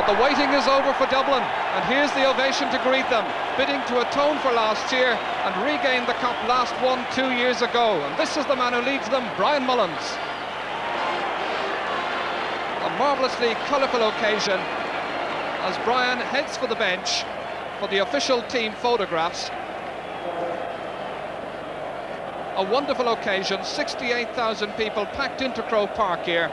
But the waiting is over for Dublin, and here's the ovation to greet them, bidding to atone for last year and regain the cup last won 2 years ago. And this is the man who leads them, Brian Mullins. A marvellously colourful occasion as Brian heads for the bench for the official team photographs. A wonderful occasion, 68,000 people packed into Croke Park here.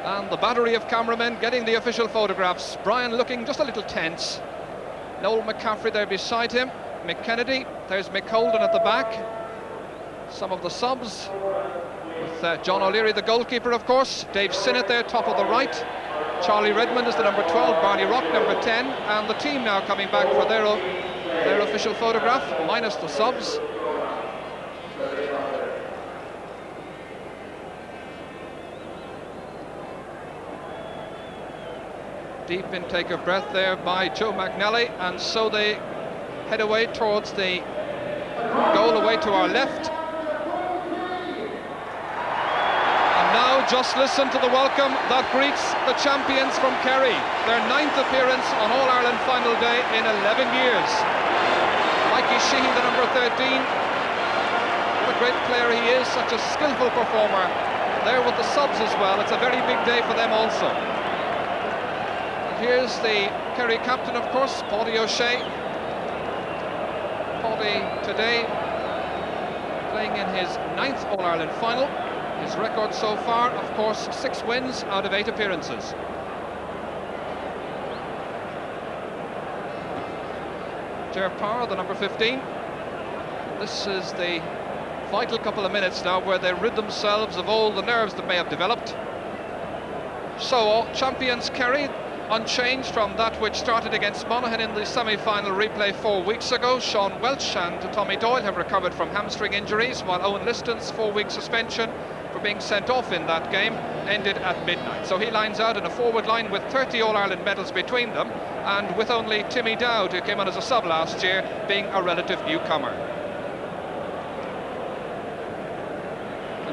And the battery of cameramen getting the official photographs. Brian looking just a little tense. Noel McCaffrey there beside him. Mick Kennedy, there's Mick Holden at the back. Some of the subs, with John O'Leary, the goalkeeper, of course. Dave Sinnott there, top of the right. Charlie Redmond is the number 12, Barney Rock, number 10. And the team now coming back for their official photograph, minus the subs. Deep intake of breath there by Joe McNally, and so they head away towards the goal away to our left. And now just listen to the welcome that greets the champions from Kerry. Their 9th appearance on All-Ireland final day in 11 years. Mikey Sheehy, the number 13. What a great player he is, such a skillful performer. There with the subs as well. It's a very big day for them also. Here's the Kerry captain, of course, Paudie O'Shea. Paudie today playing in his 9th All-Ireland final. His record so far, of course, 6 wins out of 8 appearances. Ger Parr, the number 15. This is the vital couple of minutes now where they rid themselves of all the nerves that may have developed. So, champions Kerry, unchanged from that which started against Monaghan in the semi-final replay 4 weeks ago. Sean Welch and Tommy Doyle have recovered from hamstring injuries, while Owen Liston's 4-week suspension for being sent off in that game ended at midnight. So he lines out in a forward line with 30 All-Ireland medals between them, and with only Timmy Dowd, who came on as a sub last year, being a relative newcomer.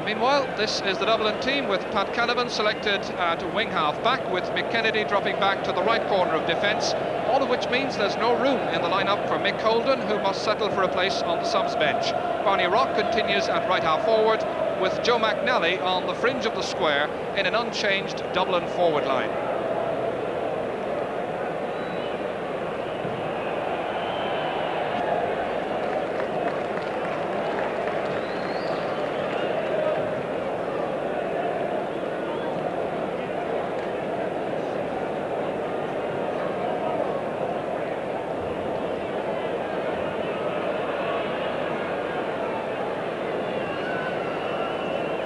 Meanwhile, this is the Dublin team with Pat Canavan selected at wing half back, with Mick Kennedy dropping back to the right corner of defence, all of which means there's no room in the lineup for Mick Holden, who must settle for a place on the subs bench. Barney Rock continues at right half forward, with Joe McNally on the fringe of the square in an unchanged Dublin forward line.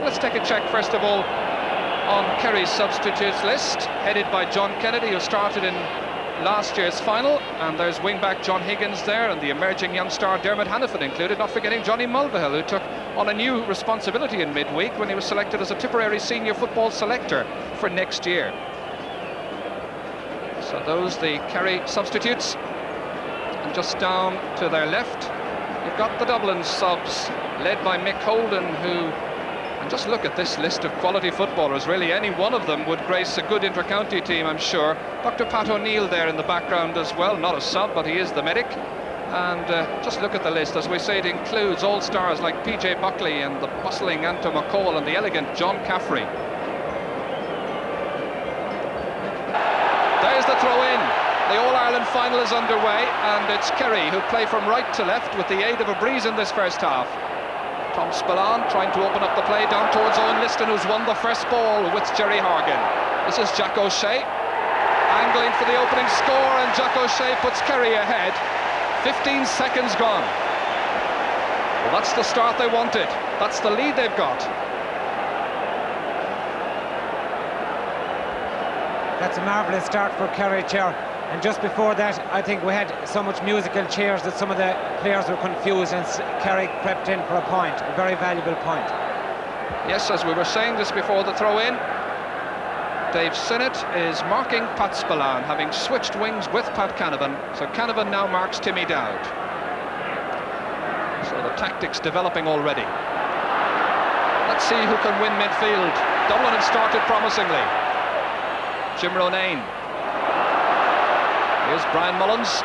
Let's take a check first of all on Kerry's substitutes list, headed by John Kennedy, who started in last year's final, and there's wing-back John Higgins there, and the emerging young star Dermot Hannafin included, not forgetting Johnny Mulvihill, who took on a new responsibility in midweek when he was selected as a Tipperary senior football selector for next year. So those the Kerry substitutes, and just down to their left you've got the Dublin subs, led by Mick Holden, who, and just look at this list of quality footballers, really any one of them would grace a good inter-county team, I'm sure. Dr. Pat O'Neill there in the background as well, not a sub, but he is the medic. And just look at the list. As we say, it includes all-stars like PJ Buckley and the bustling Anto McCall and the elegant John Caffrey. There's the throw-in. The All-Ireland final is underway, and it's Kerry who play from right to left with the aid of a breeze in this first half. Tom Spillane trying to open up the play down towards Owen Liston, who's won the first ball with Jerry Hargan. This is Jack O'Shea, angling for the opening score, and Jack O'Shea puts Kerry ahead. 15 seconds gone. Well, that's the start they wanted. That's the lead they've got. That's a marvellous start for Kerry, Chair. And just before that, I think we had so much musical chairs that some of the players were confused, and Kerry crept in for a point, a very valuable point. Yes, as we were saying just before the throw-in, Dave Sinnott is marking Pat Spillane, having switched wings with Pat Canavan. So Canavan now marks Timmy Dowd. So the tactics developing already. Let's see who can win midfield. Dublin have started promisingly. Jim Ronayne. Here's Brian Mullins.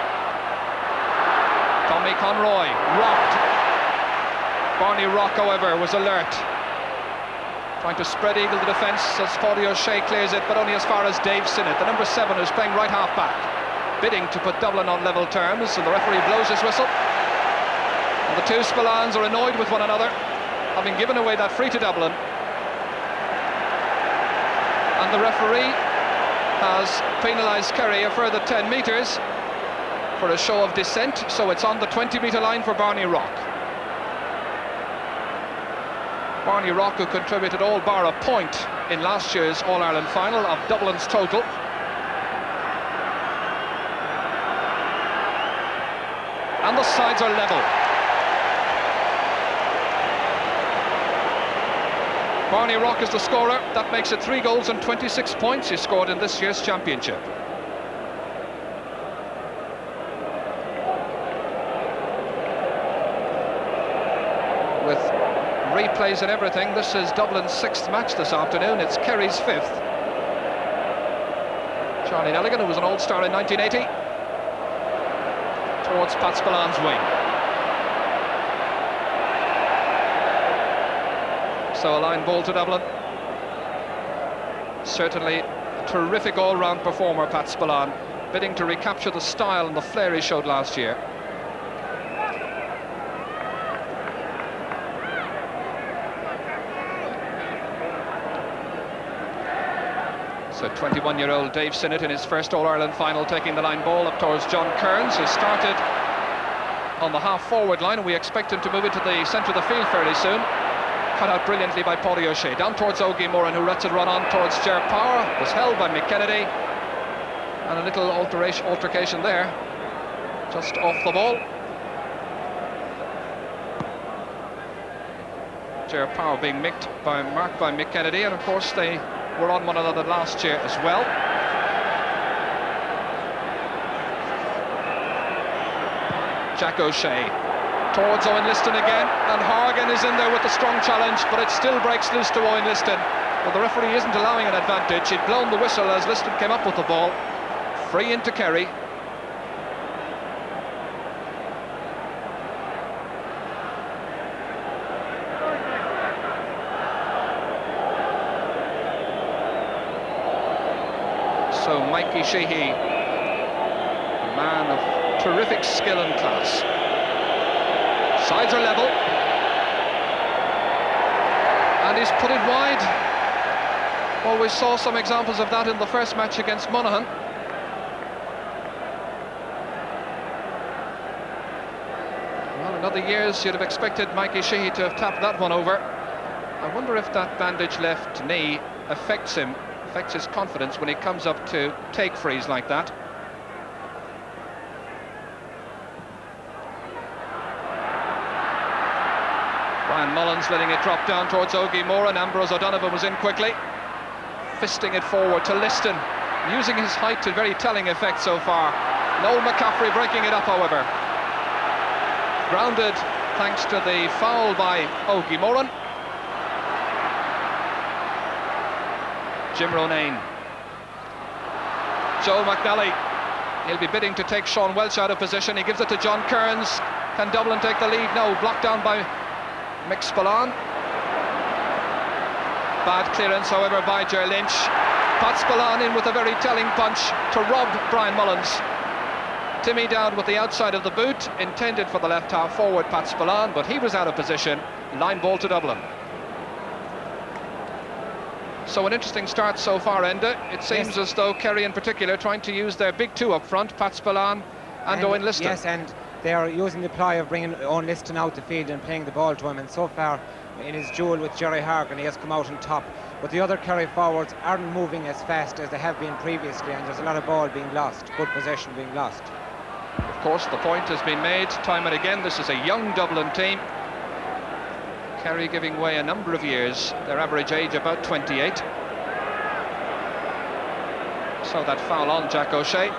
Tommy Conroy, rocked. Barney Rock, however, was alert. Trying to spread eagle the defence as Paudie O'Shea clears it, but only as far as Dave Sinnott, the number 7, who's playing right half back, bidding to put Dublin on level terms, and the referee blows his whistle. And the two Spillans are annoyed with one another, having given away that free to Dublin. And the referee has penalised Kerry a further 10 metres for a show of dissent, so it's on the 20-metre line for Barney Rock. Barney Rock, who contributed all bar a point in last year's All-Ireland final of Dublin's total. And the sides are level. Barney Rock is the scorer. That makes it 3 goals and 26 points he scored in this year's championship. With replays and everything, this is Dublin's 6th match this afternoon. It's Kerry's 5th. Charlie Nelligan, who was an All-Star in 1980, towards Pat Spillan's wing. So a line ball to Dublin. Certainly a terrific all-round performer, Pat Spillan, bidding to recapture the style and the flair he showed last year. So 21-year-old Dave Sinnott in his first All-Ireland final, taking the line ball up towards John Kearns, who started on the half-forward line, and we expect him to move into the centre of the field fairly soon. Cut out brilliantly by Paudie O'Shea. Down towards Ogie Moran, who lets it run on towards Ger Power. Was held by Mick Kennedy. And a little altercation there, just off the ball. Ger Power being marked by Mick Kennedy, and of course they were on one another last year as well. Jack O'Shea towards Owen Liston again, and Horgan is in there with the strong challenge, but it still breaks loose to Owen Liston. But the referee isn't allowing an advantage. He'd blown the whistle as Liston came up with the ball. Free into Kerry. So Mikey Sheehy, a man of terrific skill and class. Sides are level, and he's put it wide. Well, we saw some examples of that in the first match against Monaghan. Well, in other years you'd have expected Mikey Sheehy to have tapped that one over. I wonder if that bandage left knee affects his confidence when he comes up to take frees like that. Brian Mullins letting it drop down towards Ogie Moran. Ambrose O'Donovan was in quickly, fisting it forward to Liston, using his height to very telling effect so far. Noel McCaffrey breaking it up, however. Grounded thanks to the foul by Ogie Moran. Jim Ronayne. Joel McNally. He'll be bidding to take Sean Welch out of position. He gives it to John Kearns. Can Dublin take the lead? No. Blocked down by Mick Spillane. Bad clearance, however, by Ger Lynch. Pat Spillane in with a very telling punch to rob Brian Mullins. Timmy down with the outside of the boot, intended for the left half forward Pat Spillane, but he was out of position. Line ball to Dublin. So an interesting start so far, Enda. It seems as though Kerry in particular trying to use their big two up front, Pat Spillane and Owen Liston. Yes, and they are using the ply of bringing Owen Liston out the field and playing the ball to him, and so far in his duel with Jerry Horgan he has come out on top. But the other Kerry forwards aren't moving as fast as they have been previously, and there's a lot of ball being lost, good possession being lost. Of course, the point has been made time and again. This is a young Dublin team. Kerry giving way a number of years, their average age about 28. So that foul on Jack O'Shea.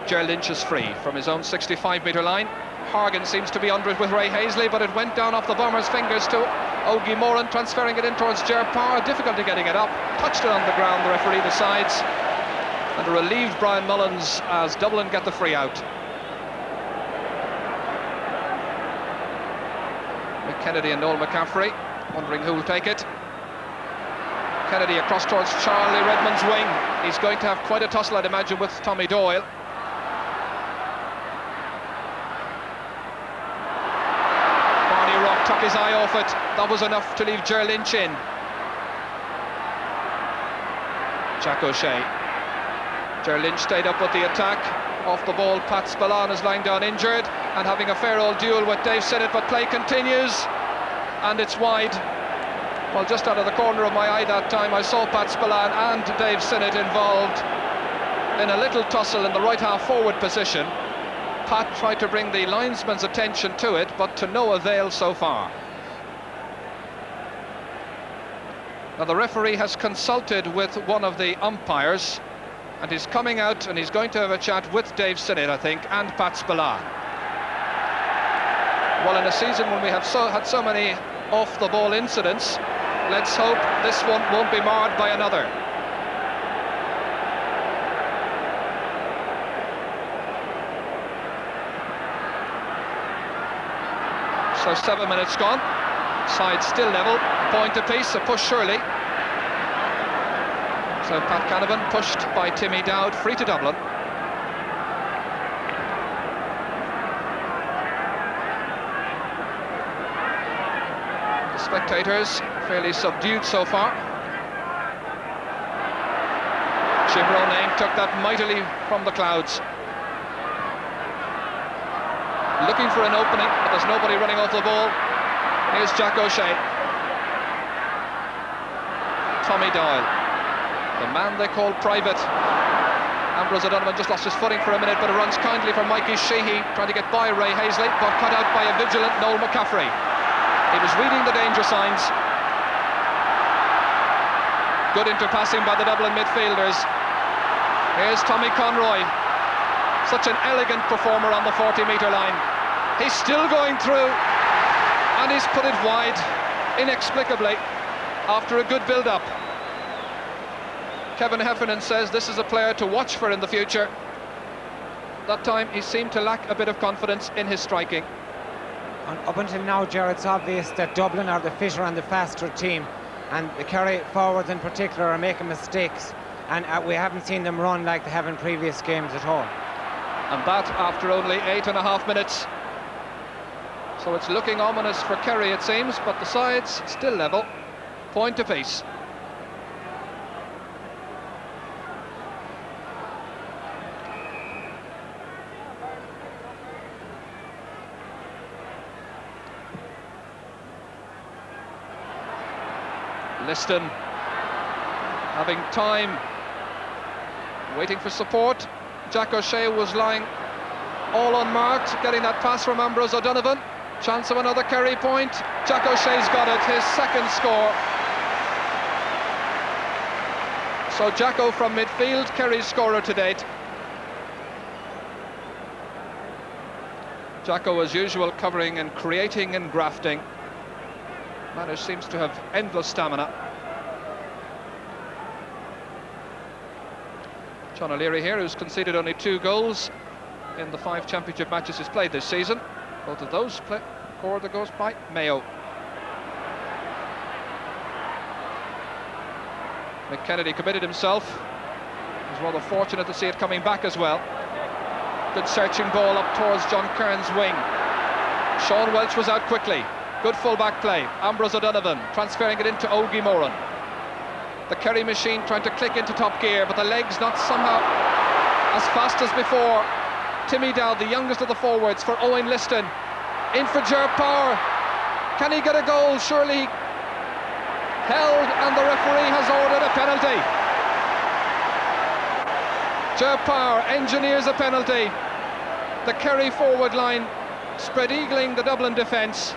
Ger Lynch is free from his own 65-metre line. Horgan seems to be under it with Ray Hazley, but it went down off the bomber's fingers to Ogie Moran, transferring it in towards Ger Power. Difficulty getting it up. Touched it on the ground, the referee decides. And a relieved Brian Mullins as Dublin get the free out. Kennedy and Noel McCaffrey wondering who will take it. Kennedy across towards Charlie Redmond's wing. He's going to have quite a tussle, I'd imagine, with Tommy Doyle. Barney Rock took his eye off it. That was enough to leave Ger Lynch in. Jack O'Shea. Ger Lynch stayed up with the attack. Off the ball, Pat Spillane is lying down injured and having a fair old duel with Dave Sinnott, but play continues and it's wide. Well, just out of the corner of my eye that time, I saw Pat Spillane and Dave Sinnott involved in a little tussle in the right half forward position. Pat tried to bring the linesman's attention to it, but to no avail so far. Now the referee has consulted with one of the umpires, and he's coming out and he's going to have a chat with Dave Sinnott, I think, and Pat Spillane. Well, in a season when we have had so many off-the-ball incidents, let's hope this one won't be marred by another. So 7 minutes gone, side still level, point apiece, a push surely. So Pat Canavan pushed by Timmy Dowd, free to Dublin. The spectators fairly subdued so far. Jim Ronayne took that mightily from the clouds. Looking for an opening, but there's nobody running off the ball. Here's Jack O'Shea. Tommy Doyle. The man they call Private. Ambrose O'Donovan just lost his footing for a minute, but it runs kindly for Mikey Sheehy, trying to get by Ray Hazley, but cut out by a vigilant Noel McCaffrey. He was reading the danger signs. Good interpassing by the Dublin midfielders. Here's Tommy Conroy. Such an elegant performer on the 40-metre line. He's still going through, and he's put it wide, inexplicably, after a good build-up. Kevin Heffernan says this is a player to watch for in the future. That time he seemed to lack a bit of confidence in his striking. And up until now, Ger, it's obvious that Dublin are the fitter and the faster team, and the Kerry forwards in particular are making mistakes, and we haven't seen them run like they have in previous games at all. And that after only 8.5 minutes. So it's looking ominous for Kerry, it seems, but the sides still level, point apiece. Liston having time, waiting for support. Jack O'Shea was lying all unmarked, getting that pass from Ambrose O'Donovan. Chance of another Kerry point. Jack O'Shea's got it, his second score. So Jacko from midfield, Kerry's scorer to date. Jacko, as usual, covering and creating and grafting. Man who seems to have endless stamina. John O'Leary here, who's conceded only 2 goals in the 5 championship matches he's played this season. Both of those scored the goals by Mayo. McKennedy committed himself. He was rather fortunate to see it coming back as well. Good searching ball up towards John Kearns' wing. Sean Welch was out quickly. Good full-back play. Ambrose O'Donovan transferring it into Ogie Moran. The Kerry machine trying to click into top gear, but the legs not somehow as fast as before. Timmy Dowd, the youngest of the forwards, for Owen Liston. In for Ger Power. Can he get a goal? Surely held, and the referee has ordered a penalty. Ger Power engineers a penalty. The Kerry forward line spread-eagling the Dublin defence,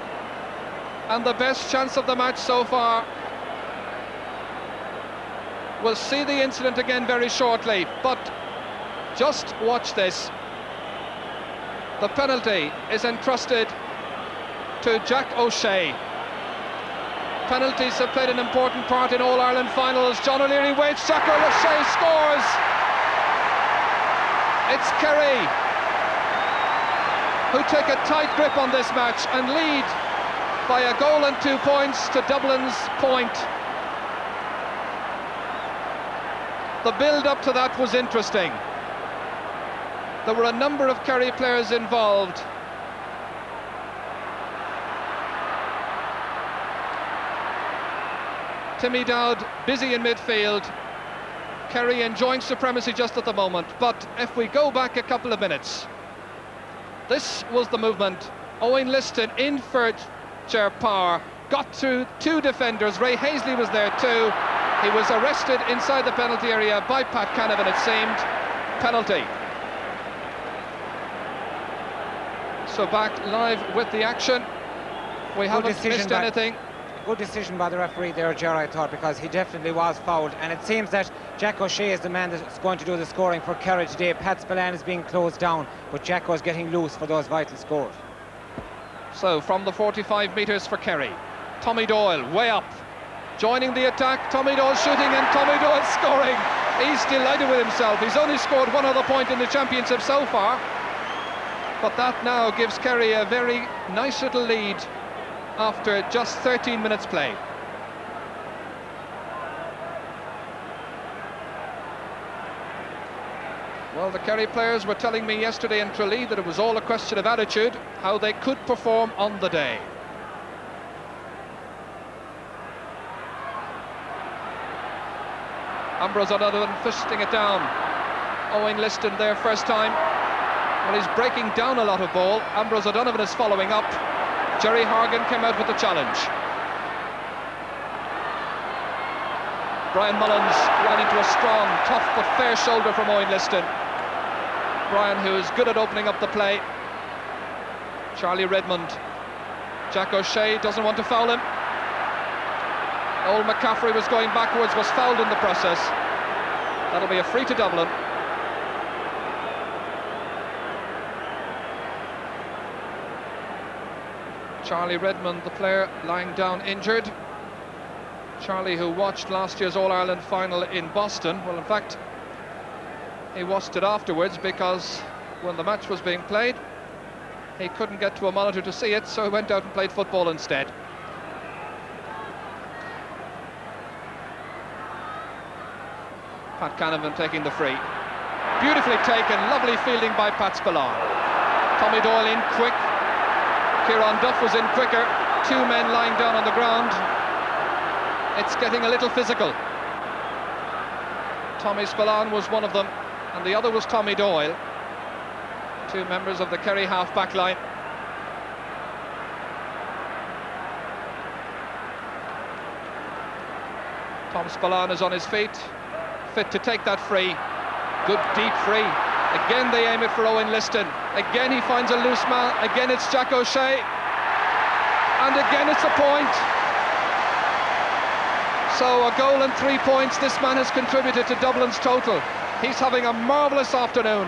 and the best chance of the match so far. We'll see the incident again very shortly, but just watch this. The penalty is entrusted to Jack O'Shea. Penalties have played an important part in All-Ireland finals. John O'Leary waits, Jack O'Shea scores! It's Kerry who take a tight grip on this match and lead by a goal and 2 points to Dublin's point. The build-up to that was interesting. There were a number of Kerry players involved. Timmy Dowd busy in midfield. Kerry enjoying supremacy just at the moment. But if we go back a couple of minutes, this was the movement. Owen Liston in for Ger Power, got through 2 defenders. Ray Hazley was there too. He was arrested inside the penalty area by Pat Canavan, it seemed. Penalty. So back live with the action. We haven't missed anything. Good decision by the referee there, Ger, I thought, because he definitely was fouled. And it seems that Jack O'Shea is the man that's going to do the scoring for Kerry today. Pat Spillane is being closed down, but Jacko's getting loose for those vital scores. So from the 45 metres for Kerry, Tommy Doyle way up, joining the attack. Tommy Doyle shooting and Tommy Doyle scoring. He's delighted with himself. He's only scored 1 other point in the championship so far, but that now gives Kerry a very nice little lead after just 13 minutes play. Well, the Kerry players were telling me yesterday in Tralee that it was all a question of attitude, how they could perform on the day. Ambrose O'Donovan fisting it down. Owen Liston there first time. Well, he's breaking down a lot of ball. Ambrose O'Donovan is following up. Jerry Horgan came out with the challenge. Brian Mullins ran into a strong, tough but fair shoulder from Owen Liston. Brian, who is good at opening up the play. Charlie Redmond. Jack O'Shea doesn't want to foul him. Old McCaffrey was going backwards, was fouled in the process. That'll be a free to Dublin. Charlie Redmond, the player, lying down injured. Charlie, who watched last year's All-Ireland final in Boston. Well, in fact, he watched it afterwards because when the match was being played, he couldn't get to a monitor to see it, so he went out and played football instead. Pat Canavan taking the free. Beautifully taken, lovely fielding by Pat Spillane. Tommy Doyle in quick. Kieran Duff was in quicker. 2 men lying down on the ground. It's getting a little physical. Tommy Spillane was one of them, and the other was Tommy Doyle. 2 members of the Kerry half-back line. Tom Spillane is on his feet, fit to take that free. Good deep free. Again they aim it for Owen Liston. Again he finds a loose man. Again it's Jack O'Shea. And again it's a point. So a goal and 3 points. This man has contributed to Dublin's total. He's having a marvellous afternoon,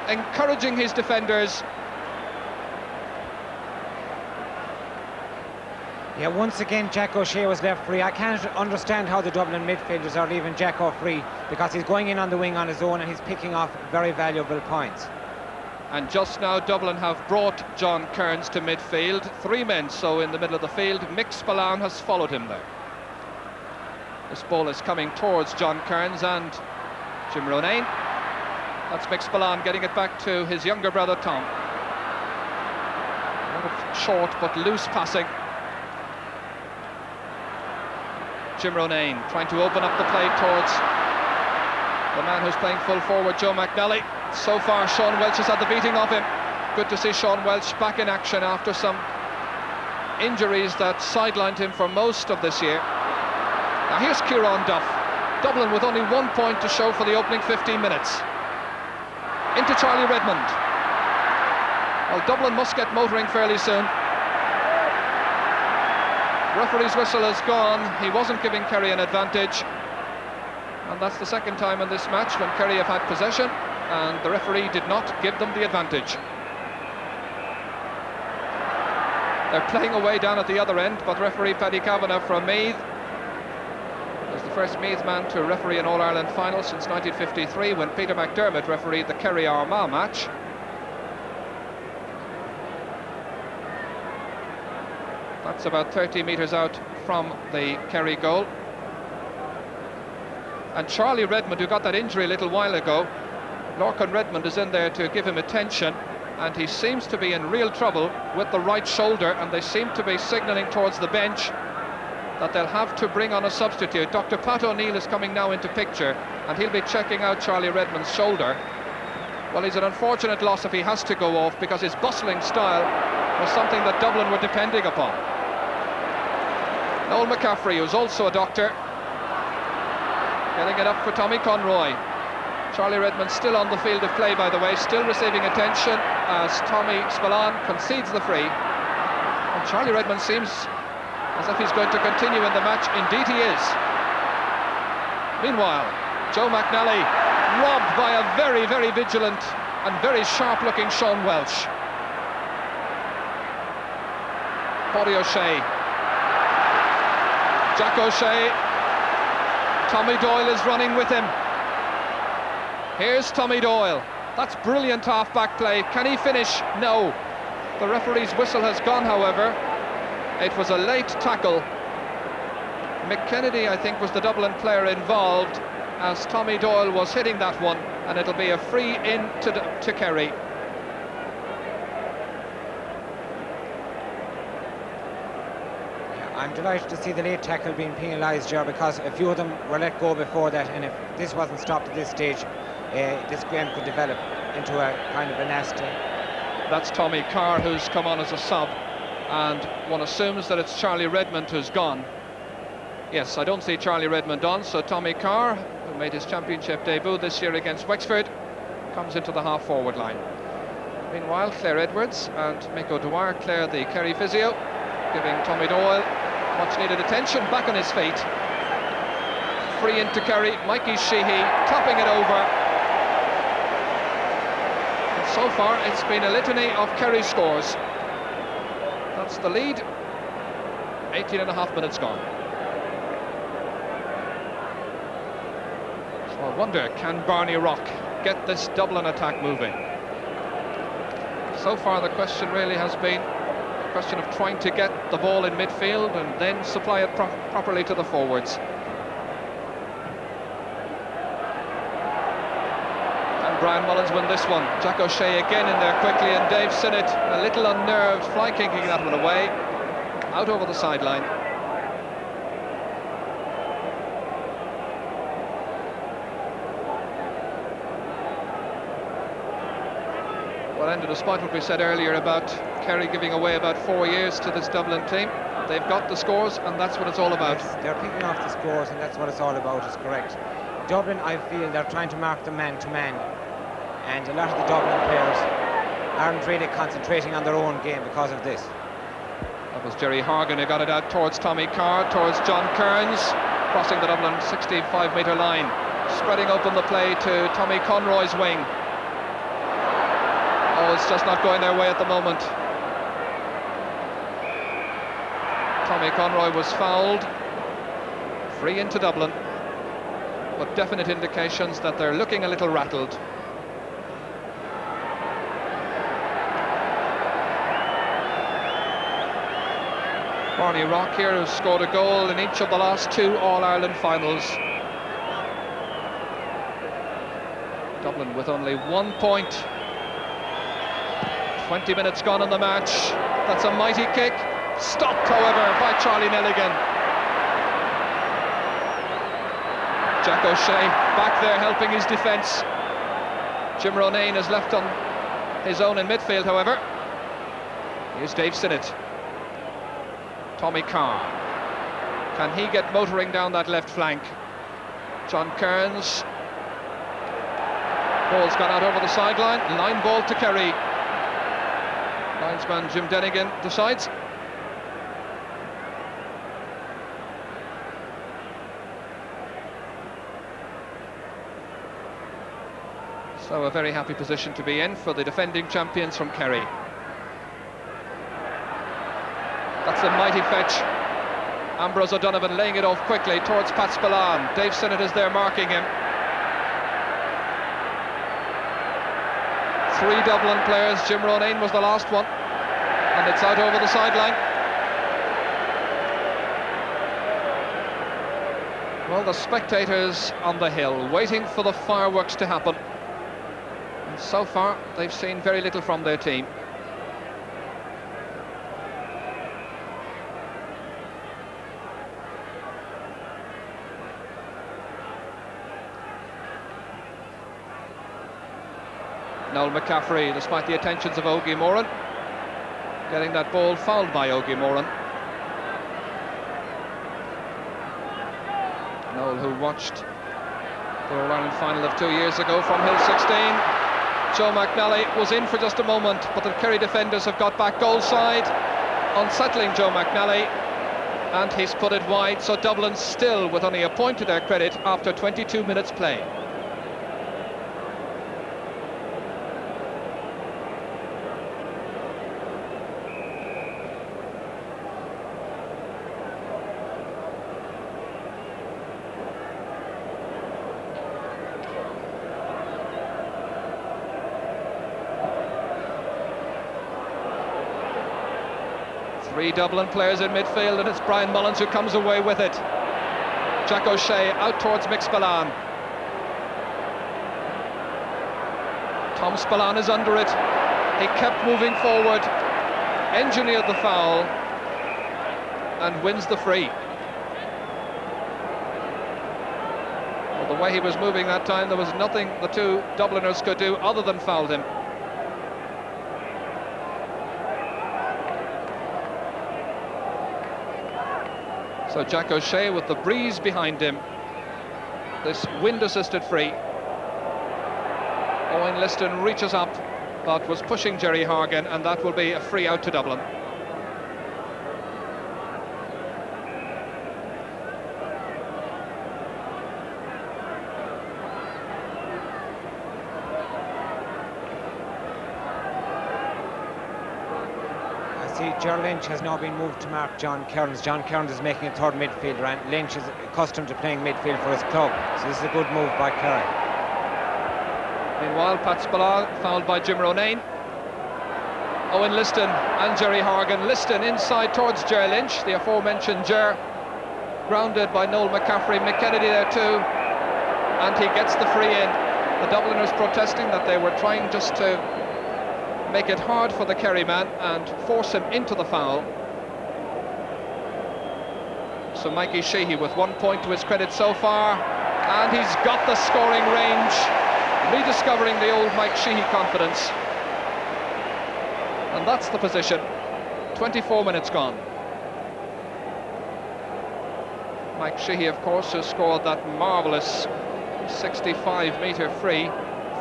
encouraging his defenders. Yeah, once again Jack O'Shea was left free. I can't understand how the Dublin midfielders are leaving Jack off free, because he's going in on the wing on his own and he's picking off very valuable points. And just now Dublin have brought John Kearns to midfield. 3 men so in the middle of the field. Mick Spillane has followed him there. This ball is coming towards John Kearns and Jim Ronayne. That's Mick Spillane getting it back to his younger brother Tom. A lot of short but loose passing. Jim Ronayne trying to open up the play towards the man who's playing full forward, Joe McNally. So far Sean Welch has had the beating of him. Good to see Sean Welch back in action after some injuries that sidelined him for most of this year. Now here's Kieran Duff. Dublin with only 1 point to show for the opening 15 minutes. Into Charlie Redmond. Well, Dublin must get motoring fairly soon. Referee's whistle has gone. He wasn't giving Kerry an advantage, and that's the second time in this match when Kerry have had possession and the referee did not give them the advantage. They're playing away down at the other end, but referee Paddy Kavanagh from Meath, as the first Meath man to referee an All-Ireland final since 1953, when Peter McDermott refereed the Kerry Armagh match. That's about 30 metres out from the Kerry goal. And Charlie Redmond, who got that injury a little while ago, Lorcan Redmond is in there to give him attention, and he seems to be in real trouble with the right shoulder, and they seem to be signalling towards the bench that they'll have to bring on a substitute. Dr. Pat O'Neill is coming now into picture, and he'll be checking out Charlie Redmond's shoulder. Well, he's an unfortunate loss if he has to go off, because his bustling style was something that Dublin were depending upon. Noel McCaffrey, who's also a doctor, getting it up for Tommy Conroy. Charlie Redmond still on the field of play, by the way, still receiving attention as Tommy Spillane concedes the free. And Charlie Redmond seems as if he's going to continue in the match. Indeed he is. Meanwhile, Joe McNally robbed by a very, very vigilant and very sharp-looking Sean Welsh. Paddy O'Shea. Jack O'Shea. Tommy Doyle is running with him. Here's Tommy Doyle. That's brilliant half-back play. Can he finish? No. The referee's whistle has gone, however. It was a late tackle. Mick Kennedy, I think, was the Dublin player involved, as Tommy Doyle was hitting that one, and it'll be a free in to Kerry. I'm delighted to see the late tackle being penalised here, because a few of them were let go before that, and if this wasn't stopped at this stage, this game could develop into a kind of a nasty. That's Tommy Carr, who's come on as a sub, and one assumes that it's Charlie Redmond who's gone. Yes, I don't see Charlie Redmond on, so Tommy Carr, who made his championship debut this year against Wexford, comes into the half-forward line. Meanwhile, Claire Edwards and Mick O'Dwyer, Claire the Kerry physio, giving Tommy Doyle much needed attention, back on his feet. Free into Kerry, Mikey Sheehy topping it over. And so far it's been a litany of Kerry scores. That's the lead. 18.5 minutes gone. So I wonder, can Barney Rock get this Dublin attack moving? So far the question really has been a question of trying to get the ball in midfield and then supply it properly to the forwards. And Brian Mullins won this one. Jack O'Shea again in there quickly, and Dave Sinnott a little unnerved, fly kicking that one away, out over the sideline. Well, Enda, despite what we said earlier about Kerry giving away about 4 years to this Dublin team, they've got the scores, and that's what it's all about. Yes, they're picking off the scores, and that's what it's all about, is correct. Dublin, I feel, they're trying to mark them man-to-man, and a lot of the Dublin players aren't really concentrating on their own game because of this. That was Jerry Hargan who got it out towards Tommy Carr, towards John Kearns, crossing the Dublin 65-metre line, spreading open the play to Tommy Conroy's wing. Oh, it's just not going their way at the moment. Tommy Conroy was fouled. Free into Dublin, but definite indications that they're looking a little rattled. Barney Rock here, who's scored a goal in each of the last 2 All-Ireland finals. Dublin with only 1 point. 20 minutes gone in the match. That's a mighty kick. Stopped, however, by Charlie Nelligan. Jack O'Shea back there helping his defence. Jim Ronayne is left on his own in midfield, however. Here's Dave Sinnott. Tommy Carr. Can he get motoring down that left flank? John Kearns. Ball's gone out over the sideline. Line ball to Kerry. Linesman Jim Denigan decides. So a very happy position to be in for the defending champions from Kerry. That's a mighty fetch. Ambrose O'Donovan laying it off quickly towards Pat Spillane. Dave Sinnott is there marking him. 3 Dublin players. Jim Ronayne was the last one, and it's out over the sideline. Well, the spectators on the hill waiting for the fireworks to happen, and so far they've seen very little from their team. Noel McCaffrey, despite the attentions of Ogie Moran, getting that ball fouled by Ogie Moran. Noel, who watched the All-Ireland final of 2 years ago from Hill 16. Joe McNally was in for just a moment, but the Kerry defenders have got back goal side, unsettling Joe McNally, and he's put it wide, so Dublin still with only a point to their credit after 22 minutes play. Three Dublin players in midfield, and it's Brian Mullins who comes away with it. Jack O'Shea out towards Mick Spillane. Tom Spillane is under it. He kept moving forward, engineered the foul, and wins the free. Well, the way he was moving that time, there was nothing the two Dubliners could do other than foul him. So Jack O'Shea with the breeze behind him. This wind-assisted free. Owen Liston reaches up, but was pushing Jerry Hargan, and that will be a free out to Dublin. Gerald Lynch has now been moved to mark John Kearns. John Kearns is making a third midfielder, and Lynch is accustomed to playing midfield for his club, so this is a good move by Kerry. Meanwhile, Pat Spillane fouled by Jim Ronayne. Owen Liston and Jerry Hargan. Liston inside towards Ger Lynch, the aforementioned Ger, grounded by Noel McCaffrey. Mick Kennedy there too, and he gets the free in. The Dubliners protesting that they were trying just to make it hard for the Kerry man and force him into the foul. So Mikey Sheehy with 1 point to his credit so far, and he's got the scoring range, rediscovering the old Mike Sheehy confidence. And that's the position. 24 minutes gone. Mike Sheehy, of course, who scored that marvellous 65-metre free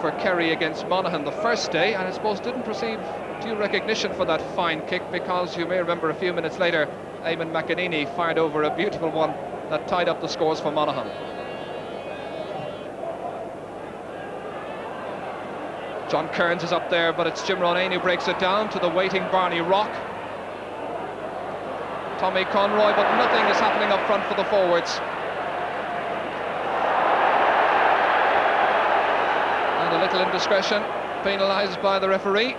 for Kerry against Monaghan the first day, and I suppose didn't receive due recognition for that fine kick, because you may remember a few minutes later Eamon McEnany fired over a beautiful one that tied up the scores for Monaghan. John Kearns is up there, but it's Jim Ronayne who breaks it down to the waiting Barney Rock. Tommy Conroy, but nothing is happening up front for the forwards. A little indiscretion, penalised by the referee.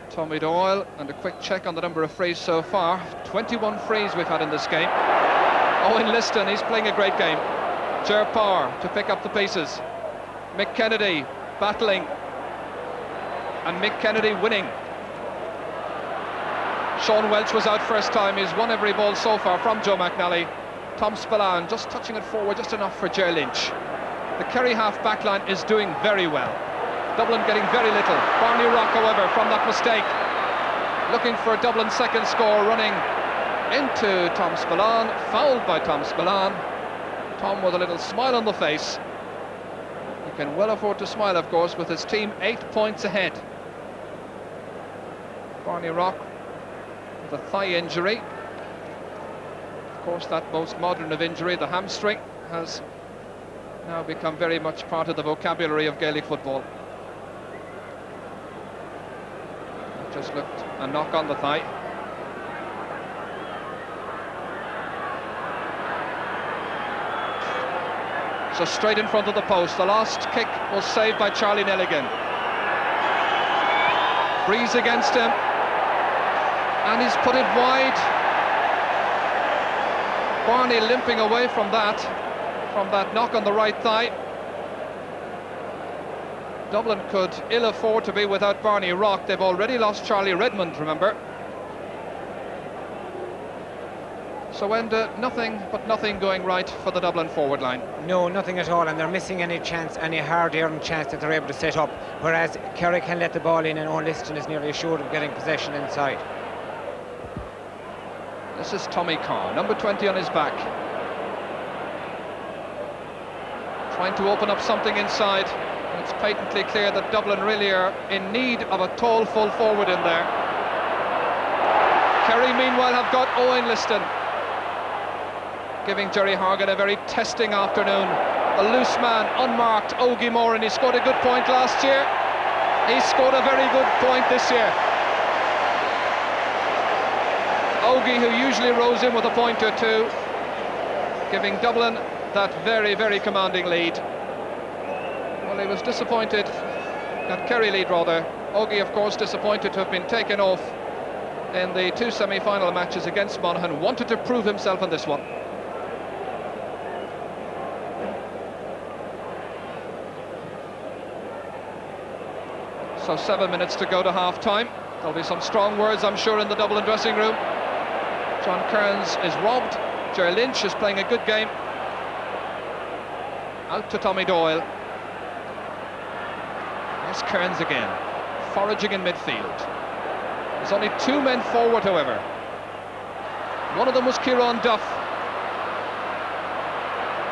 Tommy Doyle, and a quick check on the number of frees so far. 21 frees we've had in this game. Owen Liston, he's playing a great game. Ger Power to pick up the pieces. Mick Kennedy battling, and Mick Kennedy winning. Sean Welch was out first time. He's won every ball so far from Joe McNally. Tom Spillane just touching it forward just enough for Ger Lynch. The Kerry half back line is doing very well. Dublin getting very little. Barney Rock, however, from that mistake, looking for Dublin's second score, running into Tom Spillane, fouled by Tom Spillane. Tom with a little smile on the face. He can well afford to smile, of course, with his team 8 points ahead. Barney Rock with a thigh injury. Of course, that most modern of injury, the hamstring, has now become very much part of the vocabulary of Gaelic football. Just looked a knock on the thigh. So straight in front of the post. The last kick was saved by Charlie Nelligan. Breeze against him, and he's put it wide. Barney limping away from that knock on the right thigh. Dublin could ill afford to be without Barney Rock. They've already lost Charlie Redmond, remember. So nothing going right for the Dublin forward line. No, nothing at all, and they're missing any hard-earned chance that they're able to set up, whereas Kerry can let the ball in, and Owen Liston is nearly assured of getting possession inside. This is Tommy Carr, number 20 on his back. Trying to open up something inside. It's patently clear that Dublin really are in need of a tall full forward in there. Kerry meanwhile have got Owen Liston, giving Jerry Hargan a very testing afternoon. A loose man, unmarked, Ogie Moore, and he scored a good point last year. He scored a very good point this year. Ogie, who usually rows in with a point or two, giving Dublin that very, very commanding lead. Well, he was disappointed, that Kerry lead rather. Ogie, of course, disappointed to have been taken off in the two semi-final matches against Monaghan. Wanted to prove himself in this one. So 7 minutes to go to half-time. There'll be some strong words, I'm sure, in the Dublin dressing room. John Kearns is robbed. Ger Lynch is playing a good game. Out to Tommy Doyle. There's Kearns again, foraging in midfield. There's only two men forward, however. One of them was Kieran Duff,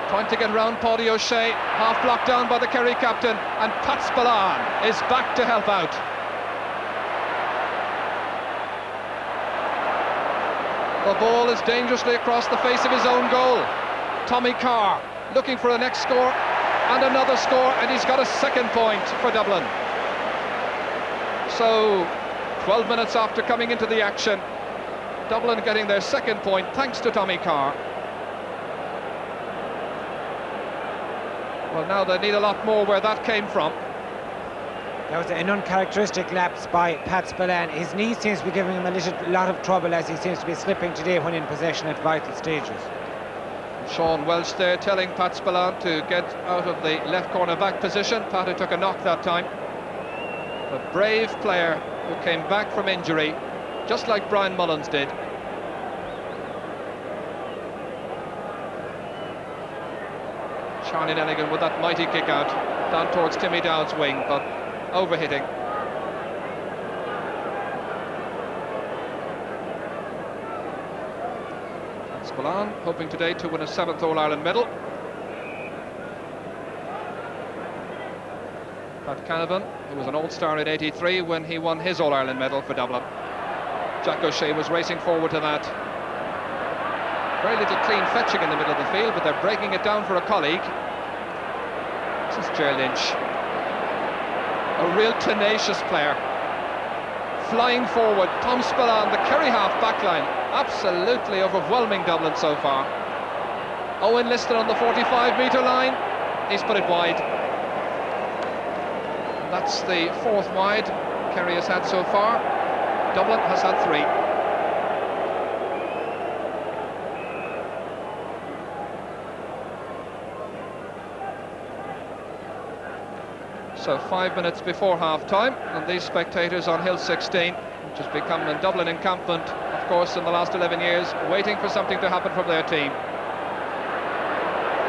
trying to get round Paddy O'Shea, half blocked down by the Kerry captain, and Pat Spillane is back to help out. The ball is dangerously across the face of his own goal. Tommy Carr looking for a next score and another score, and he's got a second point for Dublin. So 12 minutes after coming into the action, Dublin getting their second point thanks to Tommy Carr. Well, now they need a lot more where that came from. That was an uncharacteristic lapse by Pat Spillane. His knee seems to be giving him a lot of trouble, as he seems to be slipping today when in possession at vital stages. Sean Welsh there telling Pat Spillane to get out of the left corner back position. Pat, who took a knock that time. A brave player who came back from injury, just like Brian Mullins did. Charlie Nelligan with that mighty kick out down towards Timmy Dowd's wing, but overhitting. Spillane hoping today to win a 7th All-Ireland medal. Pat Canavan, who was an All-Star in '83 when he won his All-Ireland medal for Dublin. Jack O'Shea was racing forward to that. Very little clean fetching in the middle of the field, but they're breaking it down for a colleague. This is Ger Lynch, a real tenacious player. Flying forward, Tom Spillane, the Kerry half backline, absolutely overwhelming Dublin so far. Owen Liston on the 45-metre line, he's put it wide. And that's the 4th wide Kerry has had so far. Dublin has had 3. So 5 minutes before half-time, and these spectators on Hill 16, which has become a Dublin encampment, of course, in the last 11 years, waiting for something to happen from their team.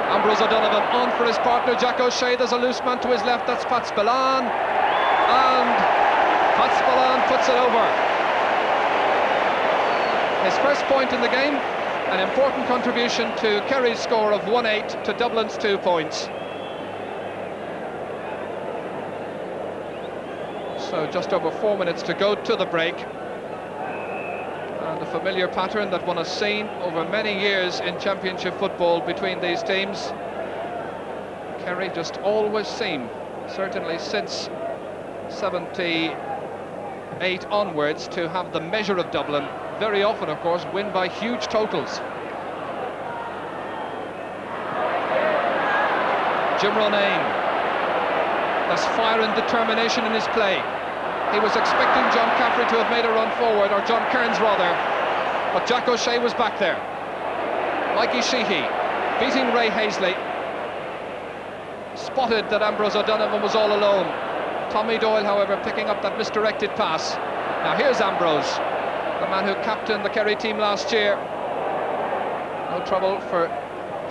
Ambrose O'Donovan on for his partner, Jack O'Shea. There's a loose man to his left, that's Pat Spillane, and Pat Spillane puts it over. His first point in the game, an important contribution to Kerry's score of 1-8 to Dublin's 2 points. So just over 4 minutes to go to the break. And a familiar pattern that one has seen over many years in championship football between these teams. Kerry just always seem, certainly since 78 onwards, to have the measure of Dublin. Very often, of course, win by huge totals. Jim Ronayne. There's fire and determination in his play. He was expecting John Caffrey to have made a run forward, or John Kearns rather, but Jack O'Shea was back there. Mikey Sheehy beating Ray Hazley. Spotted that Ambrose O'Donovan was all alone. Tommy Doyle, however, picking up that misdirected pass. Now here's Ambrose, the man who captained the Kerry team last year. No trouble for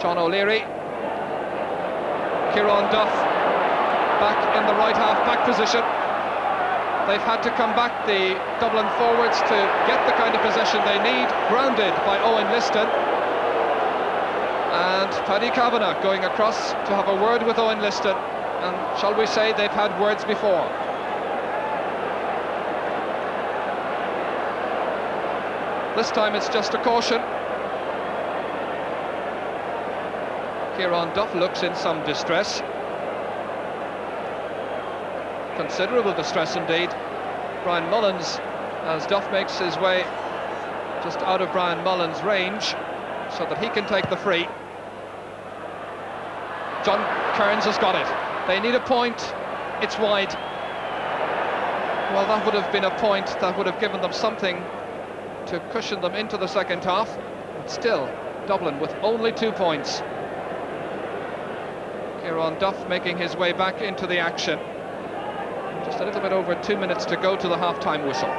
John O'Leary. Kieran Duff back in the right half-back position. They've had to come back, the Dublin forwards, to get the kind of possession they need, grounded by Owen Liston. And Paddy Kavanagh going across to have a word with Owen Liston. And shall we say, they've had words before. This time it's just a caution. Kieran Duff looks in some distress. Considerable distress indeed. Brian Mullins, as Duff makes his way just out of Brian Mullins' range so that he can take the free. John Kearns has got it. They need a point. It's wide. Well, that would have been a point that would have given them something to cushion them into the second half. But still, Dublin with only 2 points. Kieran Duff making his way back into the action. Just a little bit over 2 minutes to go to the half-time whistle.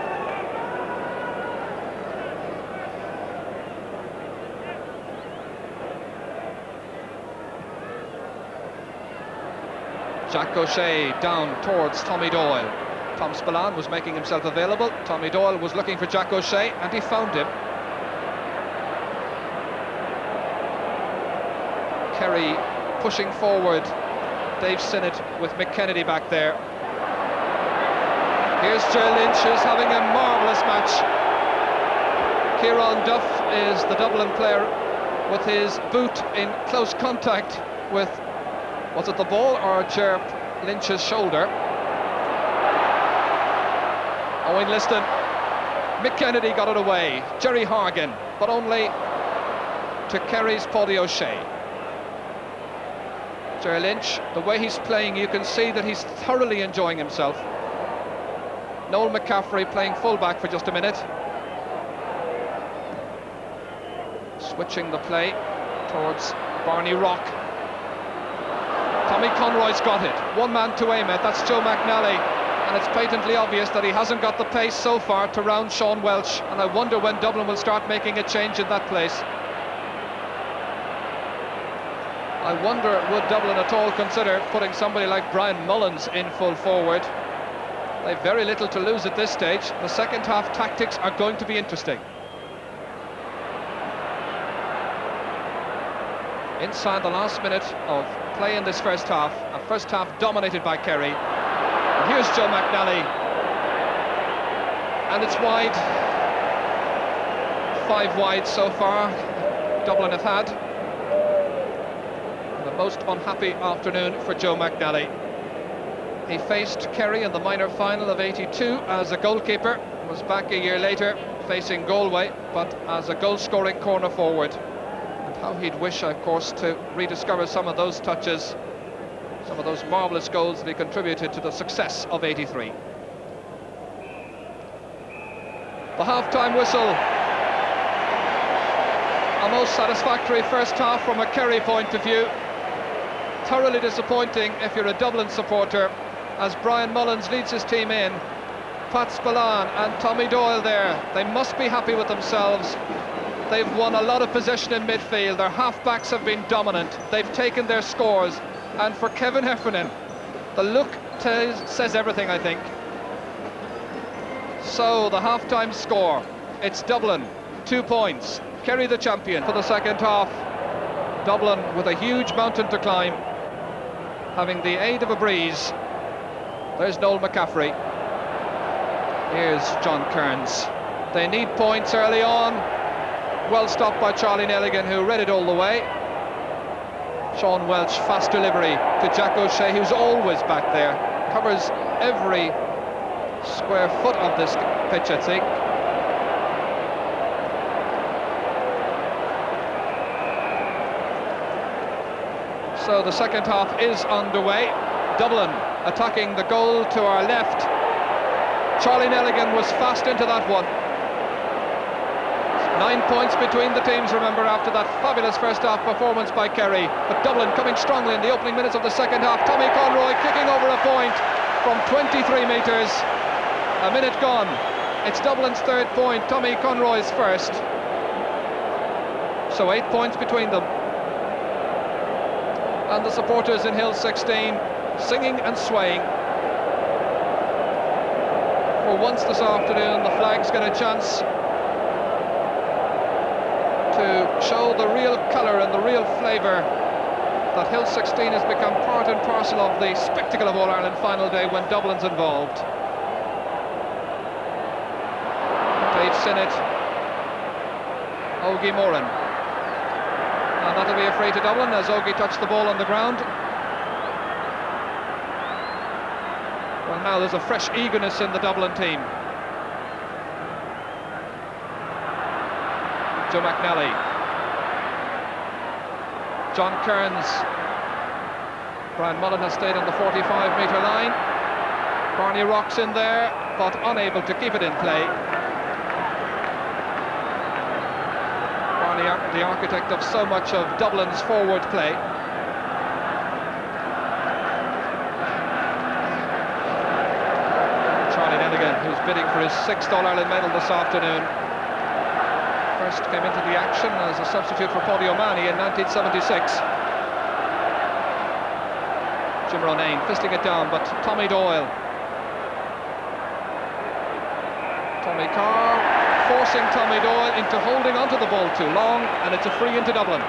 Jack O'Shea down towards Tommy Doyle. Tom Spillane was making himself available. Tommy Doyle was looking for Jack O'Shea, and he found him. Kerry pushing forward. Dave Sinnott with Mick Kennedy back there. Here's Joe Lynch, who's having a marvellous match. Kieran Duff is the Dublin player with his boot in close contact with, was it the ball or Ger Lynch's shoulder? Owen Liston. Mick Kennedy got it away. Jerry Hargan, but only to Kerry's Paddy O'Shea. Ger Lynch, the way he's playing, you can see that he's thoroughly enjoying himself. Noel McCaffrey playing fullback for just a minute. Switching the play towards Barney Rock. Tommy Conroy's got it. One man to aim at, that's Joe McNally. And it's patently obvious that he hasn't got the pace so far to round Sean Welch. And I wonder when Dublin will start making a change in that place. I wonder, would Dublin at all consider putting somebody like Brian Mullins in full forward? They've very little to lose at this stage. The second half tactics are going to be interesting. Inside the last minute of play in this first half, a first half dominated by Kerry. And here's Joe McNally. And it's wide. 5 wide so far, Dublin have had. The most unhappy afternoon for Joe McNally. He faced Kerry in the minor final of '82 as a goalkeeper, was back a year later facing Galway, but as a goal-scoring corner forward. And how he'd wish, of course, to rediscover some of those touches, some of those marvellous goals that he contributed to the success of '83. The half-time whistle. A most satisfactory first half from a Kerry point of view. Thoroughly disappointing if you're a Dublin supporter, as Brian Mullins leads his team in. Pat Spillane and Tommy Doyle there. They must be happy with themselves. They've won a lot of possession in midfield. Their half-backs have been dominant. They've taken their scores. And for Kevin Heffernan, the look says everything, I think. So, the half-time score. It's Dublin, 2 points. Kerry the champion for the second half. Dublin with a huge mountain to climb, having the aid of a breeze. There's Noel McCaffrey. Here's John Kearns. They need points early on. Well stopped by Charlie Nelligan, who read it all the way. Sean Welch, fast delivery to Jack O'Shea, who's always back there, covers every square foot of this pitch, I think. So the second half is underway. Dublin attacking the goal to our left. Charlie Nelligan was fast into that one. 9 points between the teams, remember, after that fabulous first half performance by Kerry. But Dublin coming strongly in the opening minutes of the second half. Tommy Conroy kicking over a point from 23 metres. A minute gone. It's Dublin's third point, Tommy Conroy's first. So 8 points between them. And the supporters in Hill 16 singing and swaying. For once this afternoon, the Flags get a chance to show the real colour and the real flavour that Hill 16 has become part and parcel of the spectacle of All-Ireland final day when Dublin's involved. Dave Sinnott, Ogie Moran, and that'll be a free to Dublin as Ogie touched the ball on the ground. Well, now there's a fresh eagerness in the Dublin team. Joe McNally, John Kearns. Brian Mullen has stayed on the 45-metre line. Barney Rocks in there, but unable to keep it in play. Barney, the architect of so much of Dublin's forward play. Charlie Nelligan, who's bidding for his 6th All-Ireland medal this afternoon. First came into the action as a substitute for Paddy O'Mahony in 1976. Jim Ronayne fisting it down, but Tommy Doyle. Tommy Carr forcing Tommy Doyle into holding onto the ball too long, and it's a free into Dublin.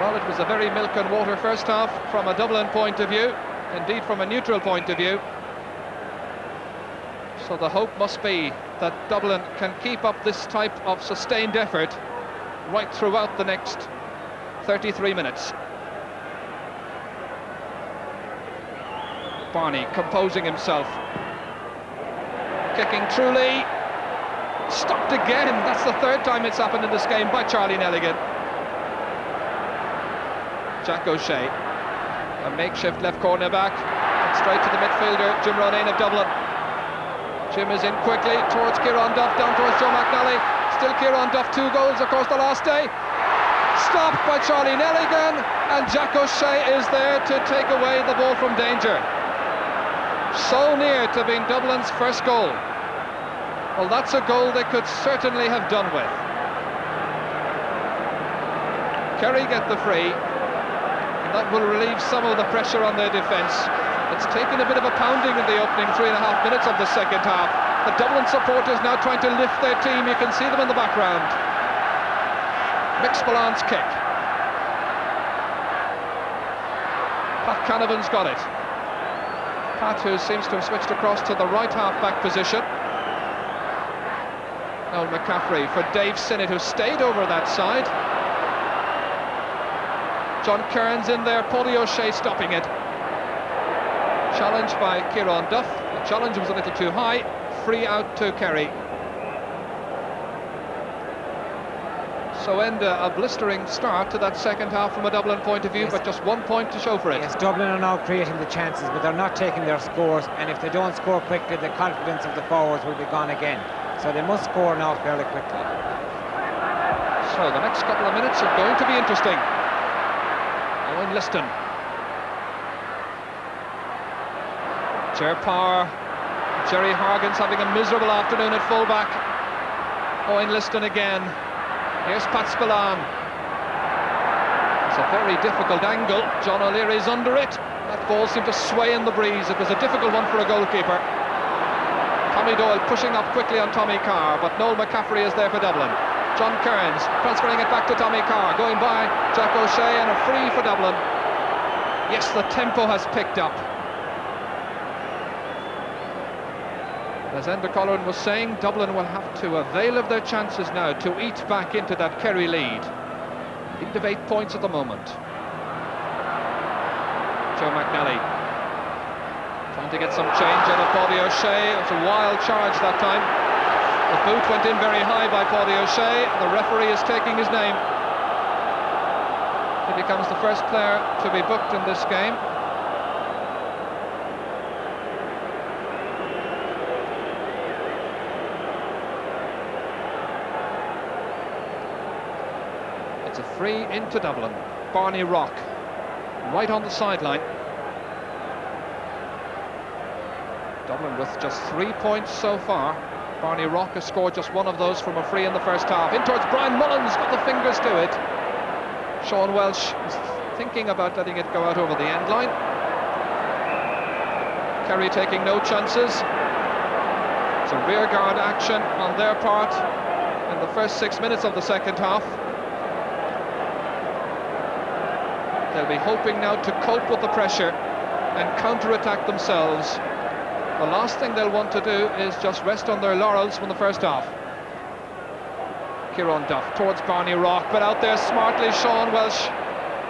Well, it was a very milk and water first half from a Dublin point of view, indeed from a neutral point of view. So the hope must be that Dublin can keep up this type of sustained effort right throughout the next 33 minutes. Barney composing himself. Kicking truly. Stopped again. That's the third time it's happened in this game by Charlie Nelligan. Jack O'Shea, a makeshift left corner back. Straight to the midfielder, Jim Ronayne of Dublin. Jim is in quickly towards Kieran Duff, down towards Joe McNally. Still Kieran Duff, 2 goals of course the last day. Stopped by Charlie Nelligan, and Jack O'Shea is there to take away the ball from danger. So near to being Dublin's first goal. Well, that's a goal they could certainly have done with. Kerry get the free. That will relieve some of the pressure on their defence. It's taken a bit of a pounding in the opening 3.5 minutes of the second half. The Dublin supporters now trying to lift their team. You can see them in the background. Mick Spillan's kick. Pat Canavan's got it. Pat, who seems to have switched across to the right half-back position. Noel McCaffrey for Dave Sinnott, who stayed over that side. John Kearns in there, Paddy O'Shea stopping it. Challenged by Kieran Duff. The challenge was a little too high. Free out to Kerry. So a blistering start to that second half from a Dublin point of view, yes. But just 1 point to show for it. Yes, Dublin are now creating the chances, but they're not taking their scores, and if they don't score quickly, the confidence of the forwards will be gone again. So they must score now fairly quickly. So the next couple of minutes are going to be interesting. Owen Liston. Ger Power. Jerry Hargan's having a miserable afternoon at fullback. Owen Liston again. Here's Pat Spillan. It's a very difficult angle. John O'Leary's under it. That ball seemed to sway in the breeze. It was a difficult one for a goalkeeper. Tommy Doyle pushing up quickly on Tommy Carr, but Noel McCaffrey is there for Dublin. John Kearns transferring it back to Tommy Carr, going by Jack O'Shea, and a free for Dublin. Yes, the tempo has picked up. As Enda Colleran was saying, Dublin will have to avail of their chances now to eat back into that Kerry lead. Lead of 8 points at the moment. Joe McNally trying to get some change out of Paudie O'Shea. It was a wild charge that time. The boot went in very high by Paudie O'Shea. The referee is taking his name. He becomes the first player to be booked in this game. It's a free into Dublin. Barney Rock right on the sideline. Dublin with just 3 points so far. Barney Rock has scored just one of those from a free in the first half. In towards Brian Mullins, got the fingers to it. Sean Welsh is thinking about letting it go out over the end line. Kerry taking no chances. It's a rearguard action on their part in the first 6 minutes of the second half. They'll be hoping now to cope with the pressure and counter-attack themselves. The last thing they'll want to do is just rest on their laurels from the first half. Kieran Duff towards Barney Rock, but out there smartly Sean Welsh,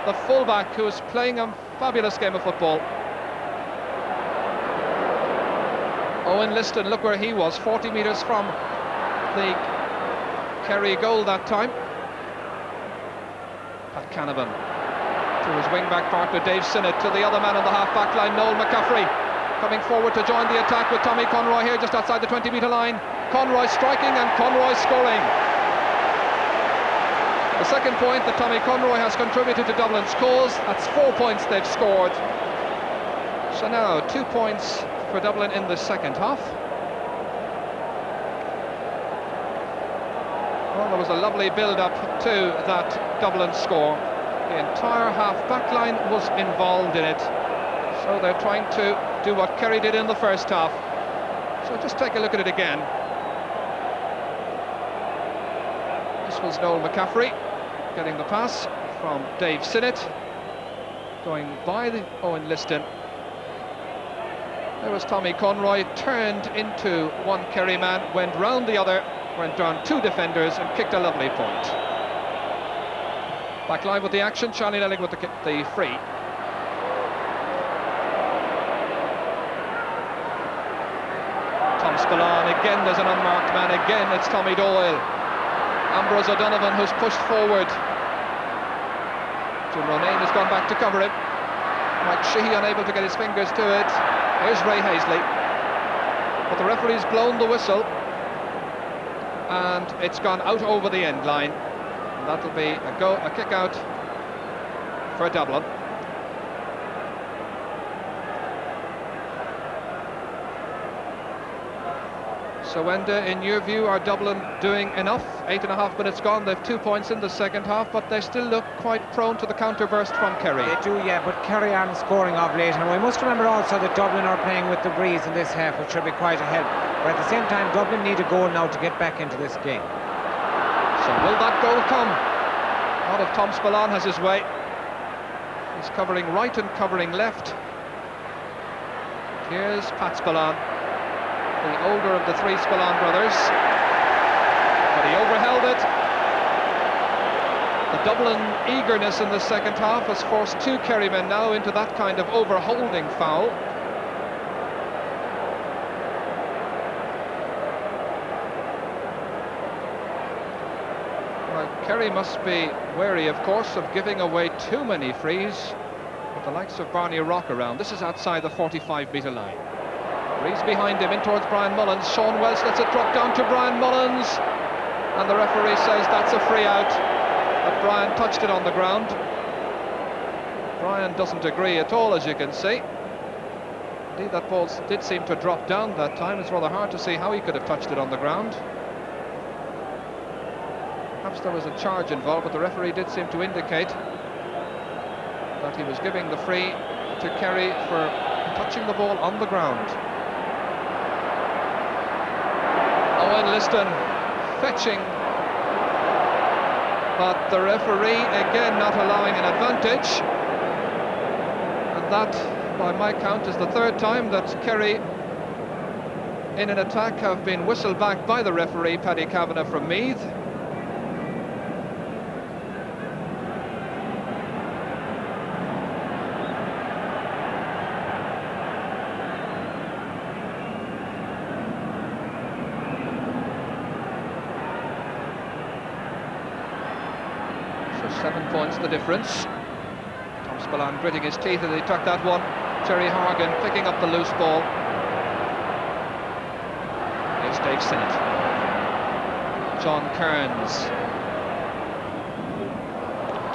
the fullback, who is playing a fabulous game of football. Owen Liston, look where he was, 40 metres from the Kerry goal that time. Pat Canavan to his wing-back partner Dave Sinnott, to the other man on the half-back line, Noel McCaffrey, coming forward to join the attack with Tommy Conroy here just outside the 20-metre line. Conroy striking and Conroy scoring. The second point that Tommy Conroy has contributed to Dublin's cause. That's 4 points they've scored. So now 2 points for Dublin in the second half. Well, there was a lovely build-up to that Dublin score. The entire half-back line was involved in it. So they're trying to do what Kerry did in the first half. So just take a look at it again. This was Noel McCaffrey getting the pass from Dave Sinnott, going by the Owen Liston. There was Tommy Conroy, turned into one Kerry man, went round the other, went down 2 defenders and kicked a lovely point. Back line with the action, Charlie Lelling with the free. Tom Spillane, again there's an unmarked man, again it's Tommy Doyle. Ambrose O'Donovan, who's pushed forward. Jim Ronayne has gone back to cover him. Mike Sheehy unable to get his fingers to it. Here's Ray Hazley. But the referee's blown the whistle. And it's gone out over the end line. And that'll be a kick out for Dublin. So Wenda, in your view, are Dublin doing enough? 8.5 minutes gone, they've 2 points in the second half, but they still look quite prone to the counter-burst from Kerry. They do, yeah, but Kerry aren't scoring of late, and we must remember also that Dublin are playing with the breeze in this half, which should be quite ahead. But at the same time, Dublin need a goal now to get back into this game. So will that goal come? Not if Tom Spillane has his way. He's covering right and covering left. Here's Pat Spillane, the older of the 3 Spillane brothers, but he overheld it. The Dublin eagerness in the second half has forced 2 Kerry men now into that kind of overholding foul. Well, Kerry must be wary, of course, of giving away too many frees with the likes of Barney Rock around. This is outside the 45-metre line. Rees behind him, in towards Brian Mullins. Sean Welsh lets it drop down to Brian Mullins, and the referee says that's a free out, but Brian touched it on the ground. Brian doesn't agree at all, as you can see. Indeed, that ball did seem to drop down that time. It's rather hard to see how he could have touched it on the ground. Perhaps there was a charge involved, but the referee did seem to indicate that he was giving the free to Kerry for touching the ball on the ground. Owen Liston fetching, but the referee again not allowing an advantage, and that, by my count, is the 3rd time that Kerry in an attack have been whistled back by the referee, Paddy Kavanagh from Meath. 7 points the difference. Tom Spillane gritting his teeth as he took that one. Jerry Hargan picking up the loose ball. Here's Dave Sinnott. John Kearns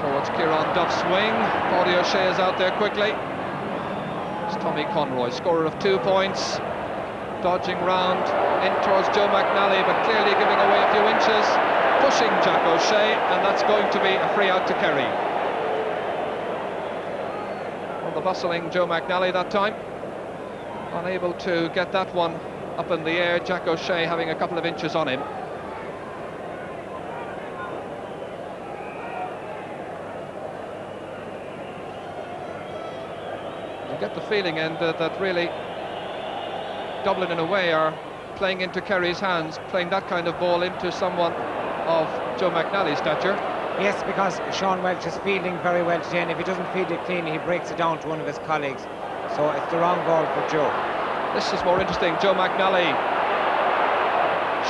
towards Kieran Duff's wing. Paddy O'Shea is out there quickly. It's Tommy Conroy, scorer of 2 points, dodging round in towards Joe McNally, but clearly giving away a few inches, pushing Jack O'Shea, and that's going to be a free out to Kerry. On the bustling Joe McNally that time, unable to get that one up in the air. Jack O'Shea having a couple of inches on him. You get the feeling, and that really Dublin in a way are playing into Kerry's hands, playing that kind of ball into someone of Joe McNally's stature. Yes, because Sean Welch is fielding very well today, and if he doesn't field it clean, he breaks it down to one of his colleagues. So it's the wrong ball for Joe. This is more interesting. Joe McNally.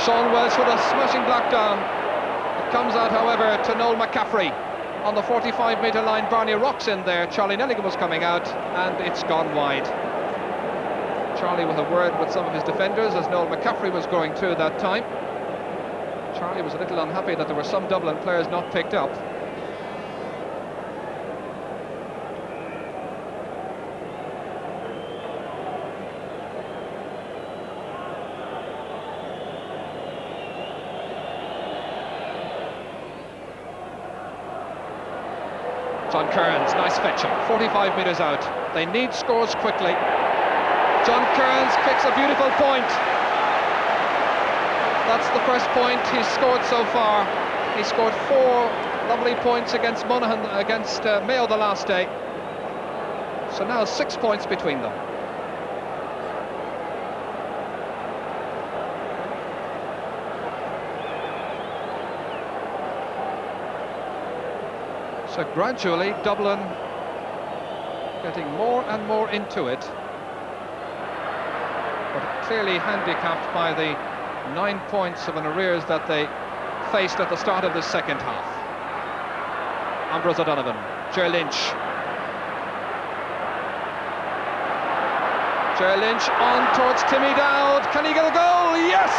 Sean Welch with a smashing black down. It comes out, however, to Noel McCaffrey. On the 45-metre line, Barney Rock's in there. Charlie Nelligan was coming out, and it's gone wide. Charlie with a word with some of his defenders as Noel McCaffrey was going through that time. Charlie was a little unhappy that there were some Dublin players not picked up. John Kearns, nice fetching, 45 metres out. They need scores quickly. John Kearns kicks a beautiful point. That's the first point he's scored so far. He scored 4 lovely points against Monaghan, against Mayo the last day. So now 6 points between them. So gradually Dublin getting more and more into it, but clearly handicapped by the 9 points of an arrears that they faced at the start of the second half. Ambrose O'Donovan, Ger Lynch. Ger Lynch on towards Timmy Dowd. Can he get a goal? Yes!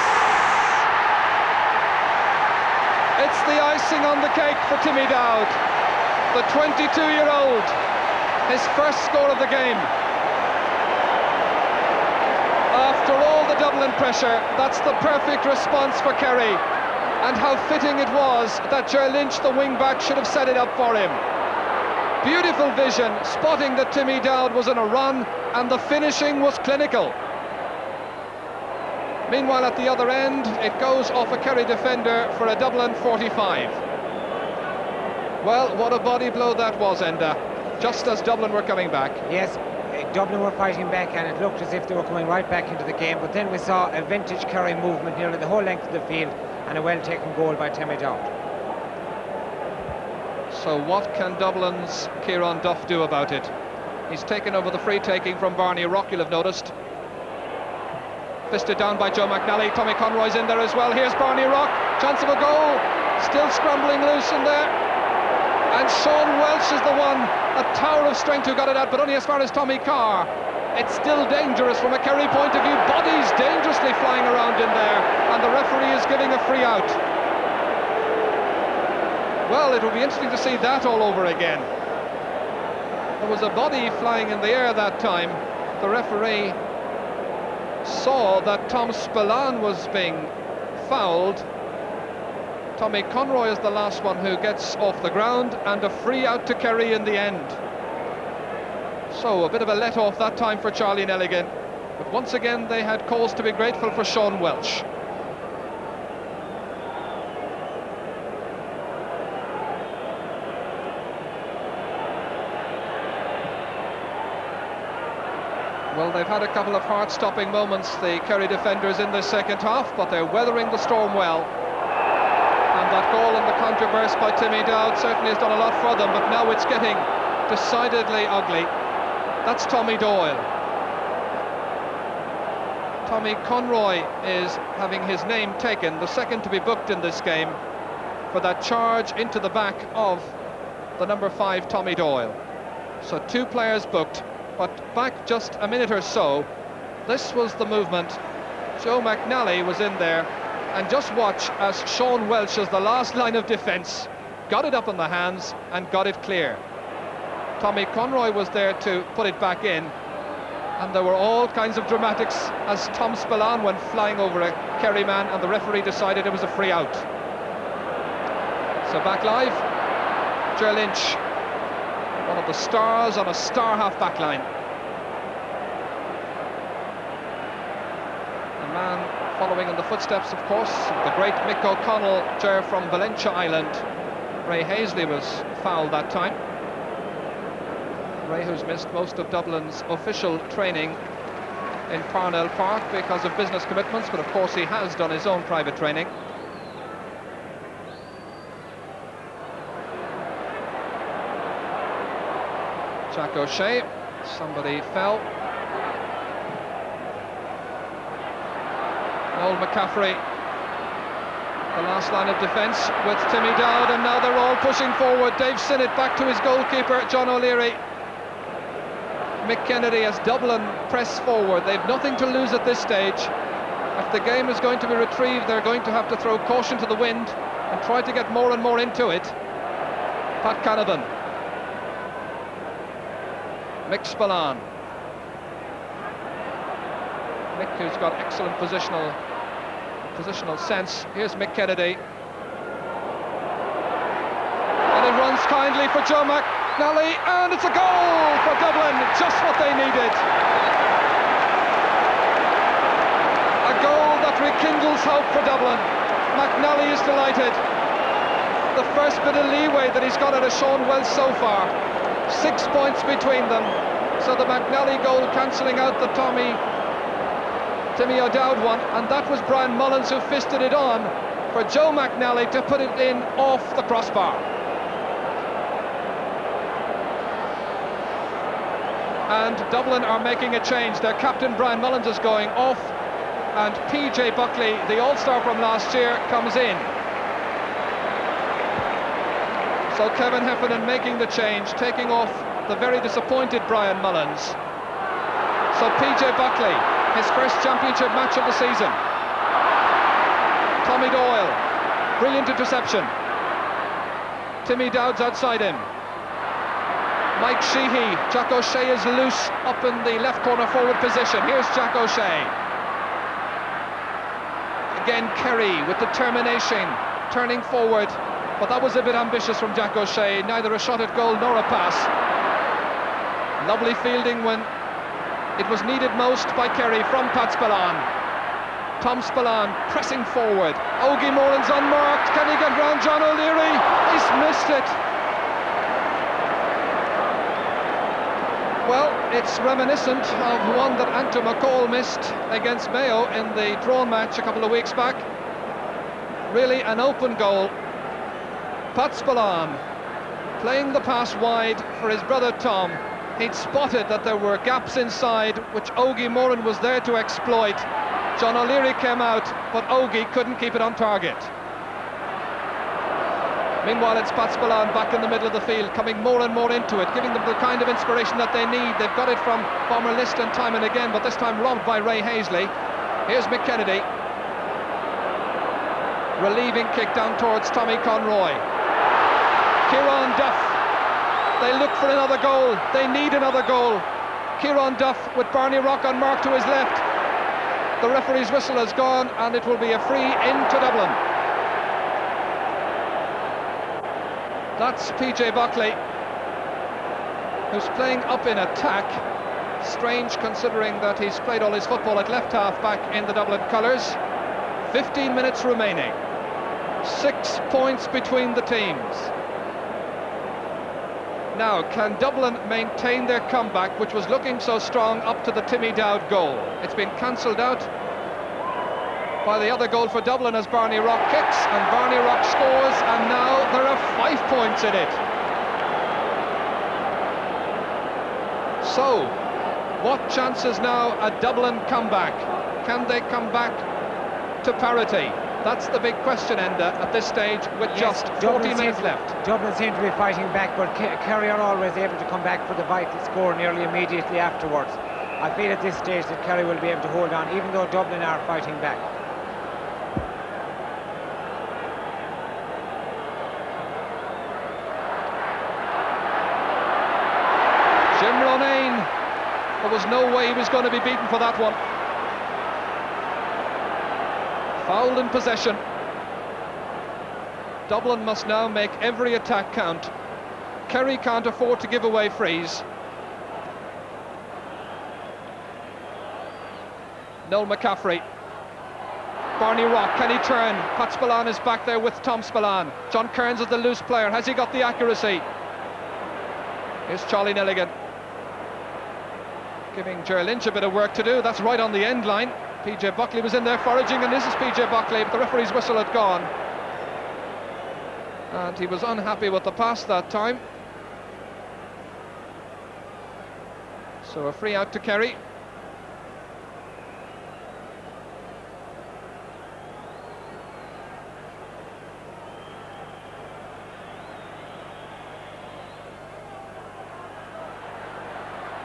It's the icing on the cake for Timmy Dowd, the 22-year-old, his first score of the game. After all the Dublin pressure, that's the perfect response for Kerry. And how fitting it was that Ger Lynch, the wing-back, should have set it up for him. Beautiful vision, spotting that Timmy Dowd was on a run, and the finishing was clinical. Meanwhile, at the other end, it goes off a Kerry defender for a Dublin 45. Well, what a body blow that was, Enda, just as Dublin were coming back. Yes, Dublin were fighting back, and it looked as if they were coming right back into the game, but then we saw a vintage Kerry movement nearly the whole length of the field, and a well-taken goal by Timmy Dowd. So what can Dublin's Kieran Duff do about it? He's taken over the free-taking from Barney Rock, you'll have noticed. Fisted down by Joe McNally. Tommy Conroy's in there as well. Here's Barney Rock, chance of a goal, still scrambling loose in there. And Sean Welch is the one, a tower of strength, who got it out, but only as far as Tommy Carr. It's still dangerous from a Kerry point of view. Bodies dangerously flying around in there, and the referee is giving a free out. Well, it will be interesting to see that all over again. There was a body flying in the air that time. The referee saw that Tom Spillane was being fouled. Tommy Conroy is the last one who gets off the ground, and a free out to Kerry in the end. So a bit of a let-off that time for Charlie Nelligan, but once again they had cause to be grateful for Sean Welch. Well, they've had a couple of heart-stopping moments, the Kerry defenders, in the second half, but they're weathering the storm well. And that goal and the counter-burst by Timmy Dowd certainly has done a lot for them, but now it's getting decidedly ugly. That's Tommy Doyle. Tommy Conroy is having his name taken, the second to be booked in this game, for that charge into the back of the number 5 Tommy Doyle. So 2 players booked, but back just a minute or so, this was the movement. Joe McNally was in there, and just watch as Sean Welsh, as the last line of defence, got it up in the hands and got it clear. Tommy Conroy was there to put it back in, and there were all kinds of dramatics as Tom Spillane went flying over a Kerry man, and the referee decided it was a free out. So back live, Ger Lynch, one of the stars on a star half back line. The man following in the footsteps, of course, of the great Mick O'Connell, Ger from Valentia Island. Ray Hazley was fouled that time. Ray, who's missed most of Dublin's official training in Parnell Park because of business commitments, but of course he has done his own private training. Jack O'Shea, somebody fell. Noel McCaffrey, the last line of defence with Timmy Dowd, and now they're all pushing forward. Dave Sinnott back to his goalkeeper, John O'Leary. Mick Kennedy as Dublin press forward. They've nothing to lose at this stage. If the game is going to be retrieved, they're going to have to throw caution to the wind and try to get more and more into it. Pat Canavan. Mick Spillane. Mick, who's got excellent positional sense. Here's Mick Kennedy. And it runs kindly for Joe McNally, and it's a goal for Dublin, just what they needed. A goal that rekindles hope for Dublin. McNally is delighted. The first bit of leeway that he's got out of Sean Welsh so far. 6 points between them. So the McNally goal cancelling out the Timmy O'Dowd one, and that was Brian Mullins who fisted it on for Joe McNally to put it in off the crossbar. And Dublin are making a change. Their captain Brian Mullins is going off, and PJ Buckley, the all-star from last year, comes in. So Kevin Heffernan making the change, taking off the very disappointed Brian Mullins. So PJ Buckley, his first championship match of the season. Tommy Doyle, brilliant interception. Timmy Dowd's outside him. Mike Sheehy, Jack O'Shea is loose up in the left corner forward position. Here's Jack O'Shea. Again Kerry with determination, turning forward, but that was a bit ambitious from Jack O'Shea. Neither a shot at goal nor a pass. Lovely fielding when it was needed most by Kerry from Pat Spillane. Tom Spillane pressing forward. Ogie Moran's unmarked. Can he get round John O'Leary? He's missed it. Well, it's reminiscent of one that Anto McCall missed against Mayo in the draw match a couple of weeks back. Really an open goal. Pat Spillane playing the pass wide for his brother Tom. He'd spotted that there were gaps inside, which Ogie Moran was there to exploit. John O'Leary came out, but Ogie couldn't keep it on target. Meanwhile, it's Pat Spillane back in the middle of the field, coming more and more into it, giving them the kind of inspiration that they need. They've got it from Bomber Liston time and again, but this time robbed by Ray Hazley. Here's Mick Kennedy. Relieving kick down towards Tommy Conroy. Kieran Duff. They look for another goal. They need another goal. Kieran Duff with Barney Rock on mark to his left. The referee's whistle has gone, and it will be a free into Dublin. That's PJ Buckley, who's playing up in attack. Strange considering that he's played all his football at left half back in the Dublin colours. 15 minutes remaining. 6 points between the teams. Now, can Dublin maintain their comeback, which was looking so strong up to the Timmy Dowd goal? It's been cancelled out by the other goal for Dublin as Barney Rock kicks, and Barney Rock scores, and now there are 5 points in it. So, what chances now a Dublin comeback? Can they come back to parity? That's the big question, Enda, at this stage with Yes, just 40 minutes left. Dublin seem to be fighting back, but Kerry are always able to come back for the vital score nearly immediately afterwards. I feel at this stage that Kerry will be able to hold on, even though Dublin are fighting back. Jim Ronayne, there was no way he was going to be beaten for that one. Fouled in possession. Dublin must now make every attack count. Kerry can't afford to give away frees. Noel McCaffrey. Barney Rock, can he turn? Pat Spillane is back there with Tom Spillane. John Kearns is the loose player. Has he got the accuracy? Here's Charlie Nelligan, giving Ger Lynch a bit of work to do. That's right on the end line. PJ Buckley was in there foraging, and this is PJ Buckley, but the referee's whistle had gone. And he was unhappy with the pass that time. So a free out to Kerry.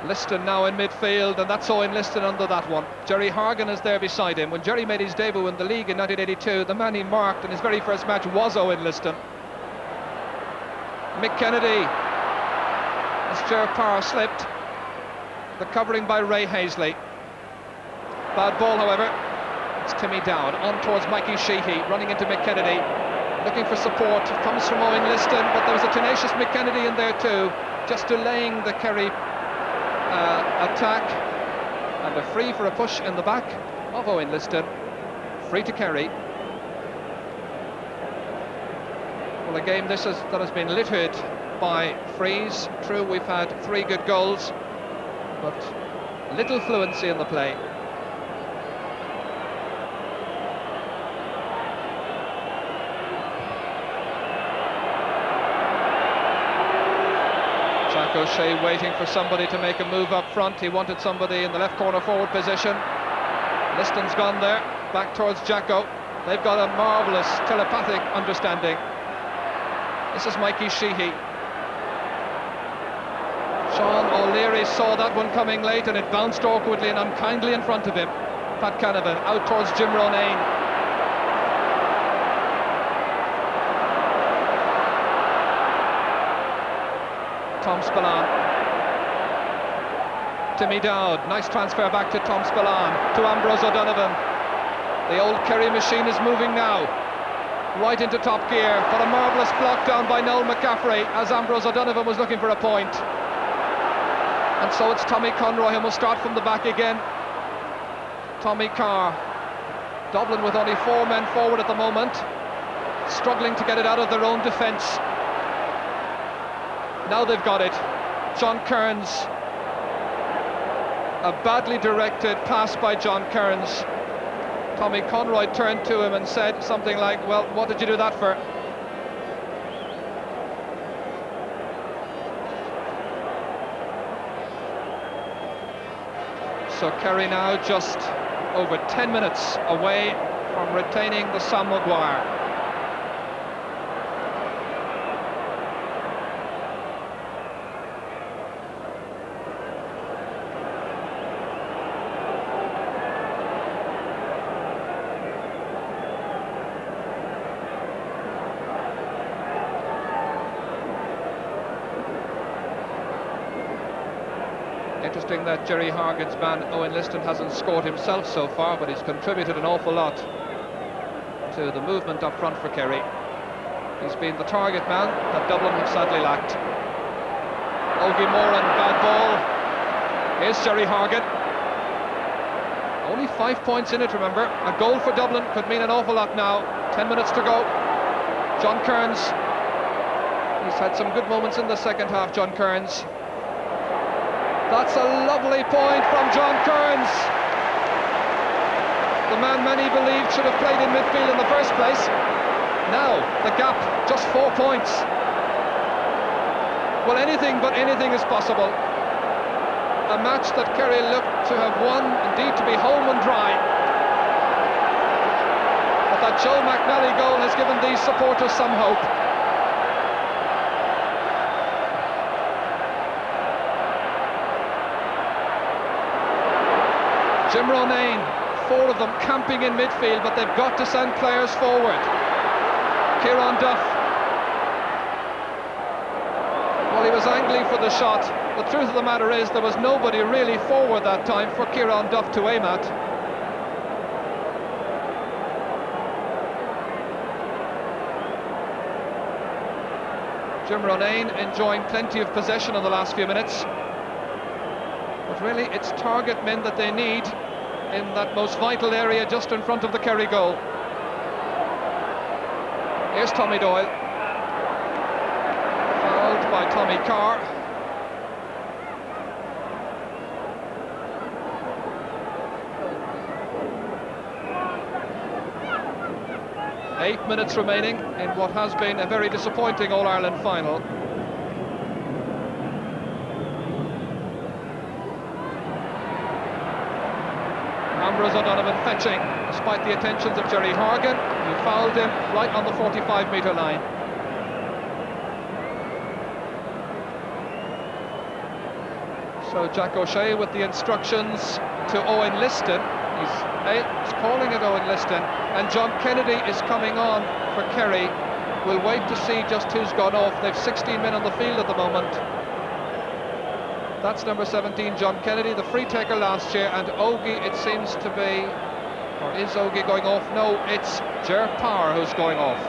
Liston now in midfield, and that's Owen Liston under that one. Jerry Hargan is there beside him. When Jerry made his debut in the league in 1982, the man he marked in his very first match was Owen Liston. Mick Kennedy, as Ger Parr slipped. The covering by Ray Hazley. Bad ball, however. It's Timmy Dowd on towards Mikey Sheehy, running into Mick Kennedy, looking for support. Comes from Owen Liston, but there was a tenacious Mick Kennedy in there too, just delaying the Kerry attack. And a free for a push in the back of Owen Liston. Free to Kerry. Well, a game that has been littered by frees. True, we've had 3 good goals, but little fluency in the play. Jack O'Shea waiting for somebody to make a move up front. He wanted somebody in the left corner forward position. Liston's gone there, back towards Jacko. They've got a marvellous telepathic understanding. This is Mikey Sheehy. Sean O'Leary saw that one coming late, and it bounced awkwardly and unkindly in front of him. Pat Canavan out towards Jim Ronayne. Tom Spillane. Timmy Dowd, nice transfer back to Tom Spillane, to Ambrose O'Donovan. The old Kerry machine is moving now, right into top gear, but a marvellous block down by Noel McCaffrey as Ambrose O'Donovan was looking for a point. And so it's Tommy Conroy who will start from the back again. Tommy Carr. Dublin with only 4 men forward at the moment, struggling to get it out of their own defence. Now they've got it. John Kearns. A badly directed pass by John Kearns. Tommy Conroy turned to him and said something like, well, what did you do that for? So Kerry now just over 10 minutes away from retaining the Sam Maguire. Interesting that Jerry Hargan's man Owen Liston hasn't scored himself so far, but he's contributed an awful lot to the movement up front for Kerry. He's been the target man that Dublin have sadly lacked. Ogie Moran, bad ball. Here's Jerry Hargan. Only 5 points in it, remember. A goal for Dublin could mean an awful lot now. 10 minutes to go. John Kearns. He's had some good moments in the second half, John Kearns. That's a lovely point from John Kearns. The man many believed should have played in midfield in the first place. Now, the gap, just 4 points. Well, anything but anything is possible. A match that Kerry looked to have won, indeed to be home and dry. But but that Joe McNally goal has given these supporters some hope. Jim Ronayne, 4 of them camping in midfield, but they've got to send players forward. Kieran Duff, well, he was angling for the shot. The truth of the matter is there was nobody really forward that time for Kieran Duff to aim at. Jim Ronayne enjoying plenty of possession in the last few minutes. But really, it's target men that they need in that most vital area just in front of the Kerry goal. Here's Tommy Doyle. Fouled by Tommy Carr. Eight minutes remaining in what has been a very disappointing All-Ireland final. Ambrose O'Donovan fetching, despite the attentions of Jerry Horgan, who fouled him right on the 45-metre line. So Jack O'Shea with the instructions to Owen Liston. He's calling it Owen Liston, and John Kennedy is coming on for Kerry. We'll wait to see just who's gone off. They've 16 men on the field at the moment. That's number 17, John Kennedy, the free taker last year, and Ogie, it seems to be, or is Ogie going off? No, it's Ger Power who's going off.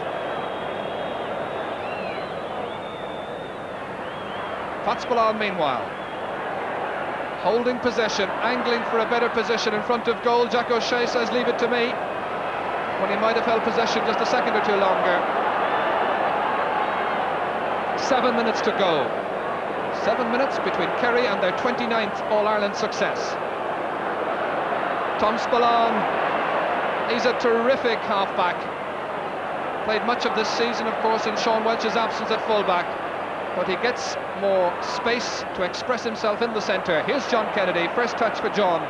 Fitzpatrick, meanwhile, holding possession, angling for a better position in front of goal. Jack O'Shea says, leave it to me, when he might have held possession just a second or two longer. 7 minutes to go. 7 minutes between Kerry and their 29th All-Ireland success. Tom Spillane, he's a terrific half-back. Played much of this season, of course, in Sean Welch's absence at full-back. But he gets more space to express himself in the centre. Here's John Kennedy, first touch for John.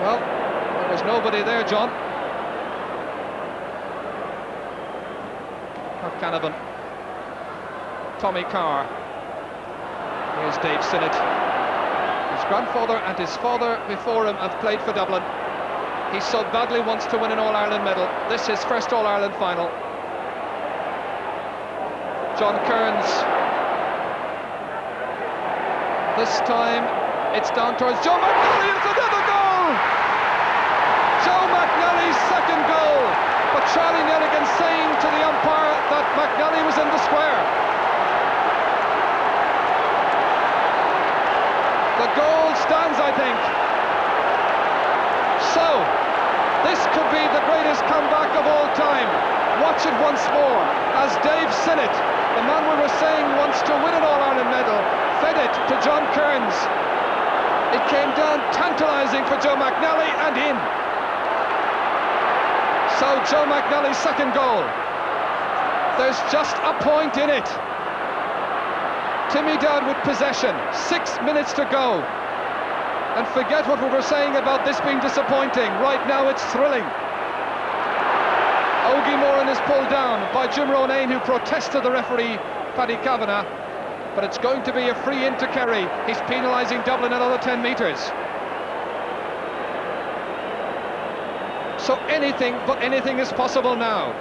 Well, there was nobody there, John. Canavan. Tommy Carr. Here's Dave Sinnott. His grandfather and his father before him have played for Dublin. He so badly wants to win an All-Ireland medal. This is his first All-Ireland final. John Kearns. This time it's down towards Joe McNally. It's another goal! Joe McNally's second goal. But Charlie Nelligan saying to the umpire that McNally was in the square. The goal stands, I think. So, this could be the greatest comeback of all time. Watch it once more as Dave Sinnott, the man we were saying wants to win an All-Ireland medal, fed it to John Kearns. It came down tantalising for Joe McNally and in. So Joe McNally's second goal. There's just a point in it. Timmy Dowd with possession, 6 minutes to go. And forget what we were saying about this being disappointing. Right now it's thrilling. Ogie Moran is pulled down by Jim Ronayne, who protested the referee, Paddy Kavanagh. But it's going to be a free in to Kerry. He's penalising Dublin another 10 metres. So anything but anything is possible now.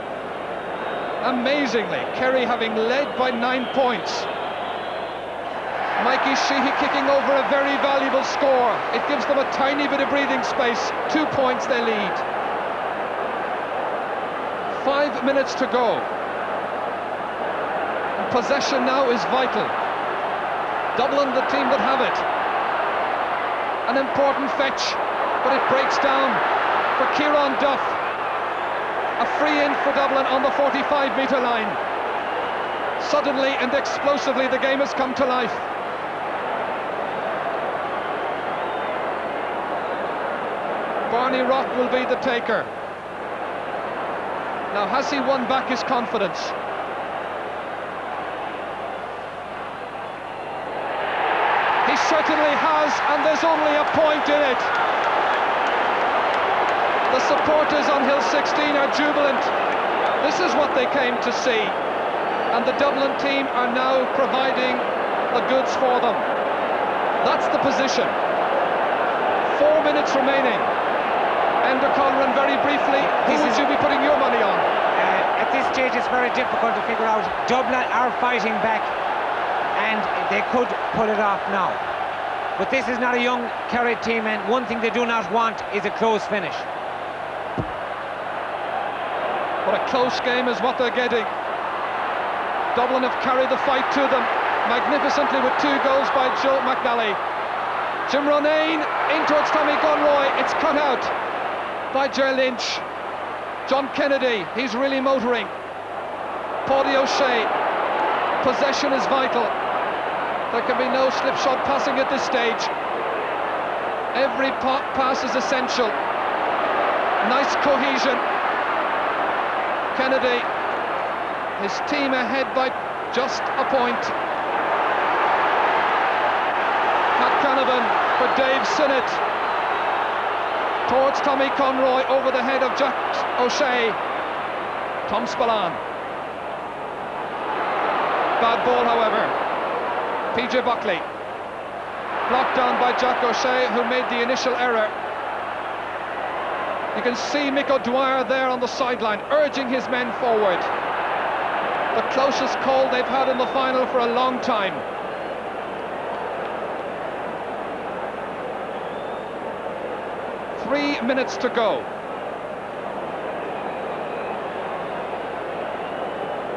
Amazingly, Kerry having led by 9 points. Mikey Sheehy kicking over a very valuable score. It gives them a tiny bit of breathing space. 2 points they lead. 5 minutes to go. And possession now is vital. Dublin, the team that have it. An important fetch, but it breaks down for Kieran Duff. A free in for Dublin on the 45-metre line. Suddenly and explosively the game has come to life. Barney Rock will be the taker. Now, has he won back his confidence? He certainly has, and there's only a point in it. supporters on Hill 16 are jubilant. This is what they came to see, and the Dublin team are now providing the goods for them. That's the position. 4 minutes remaining. Enda Colleran, very briefly, who would you be putting your money on? At this stage it's very difficult to figure out. Dublin are fighting back and they could pull it off now. But this is not a young Kerry team, and one thing they do not want is a close finish. But a close game is what they're getting. Dublin have carried the fight to them magnificently with 2 goals by Joe McNally. Jim Ronayne in towards Tommy Conroy. It's cut out by Ger Lynch. John Kennedy, he's really motoring. Paddy O'Shea, possession is vital. There can be no slipshod passing at this stage. Every pass is essential. Nice cohesion. Kennedy, his team ahead by just a point. Pat Canavan for Dave Sinnott. Towards Tommy Conroy, over the head of Jack O'Shea. Tom Spillane. Bad ball, however. PJ Buckley. Blocked down by Jack O'Shea, who made the initial error. You can see Mick O'Dwyer there on the sideline, urging his men forward. The closest call they've had in the final for a long time. Three minutes to go.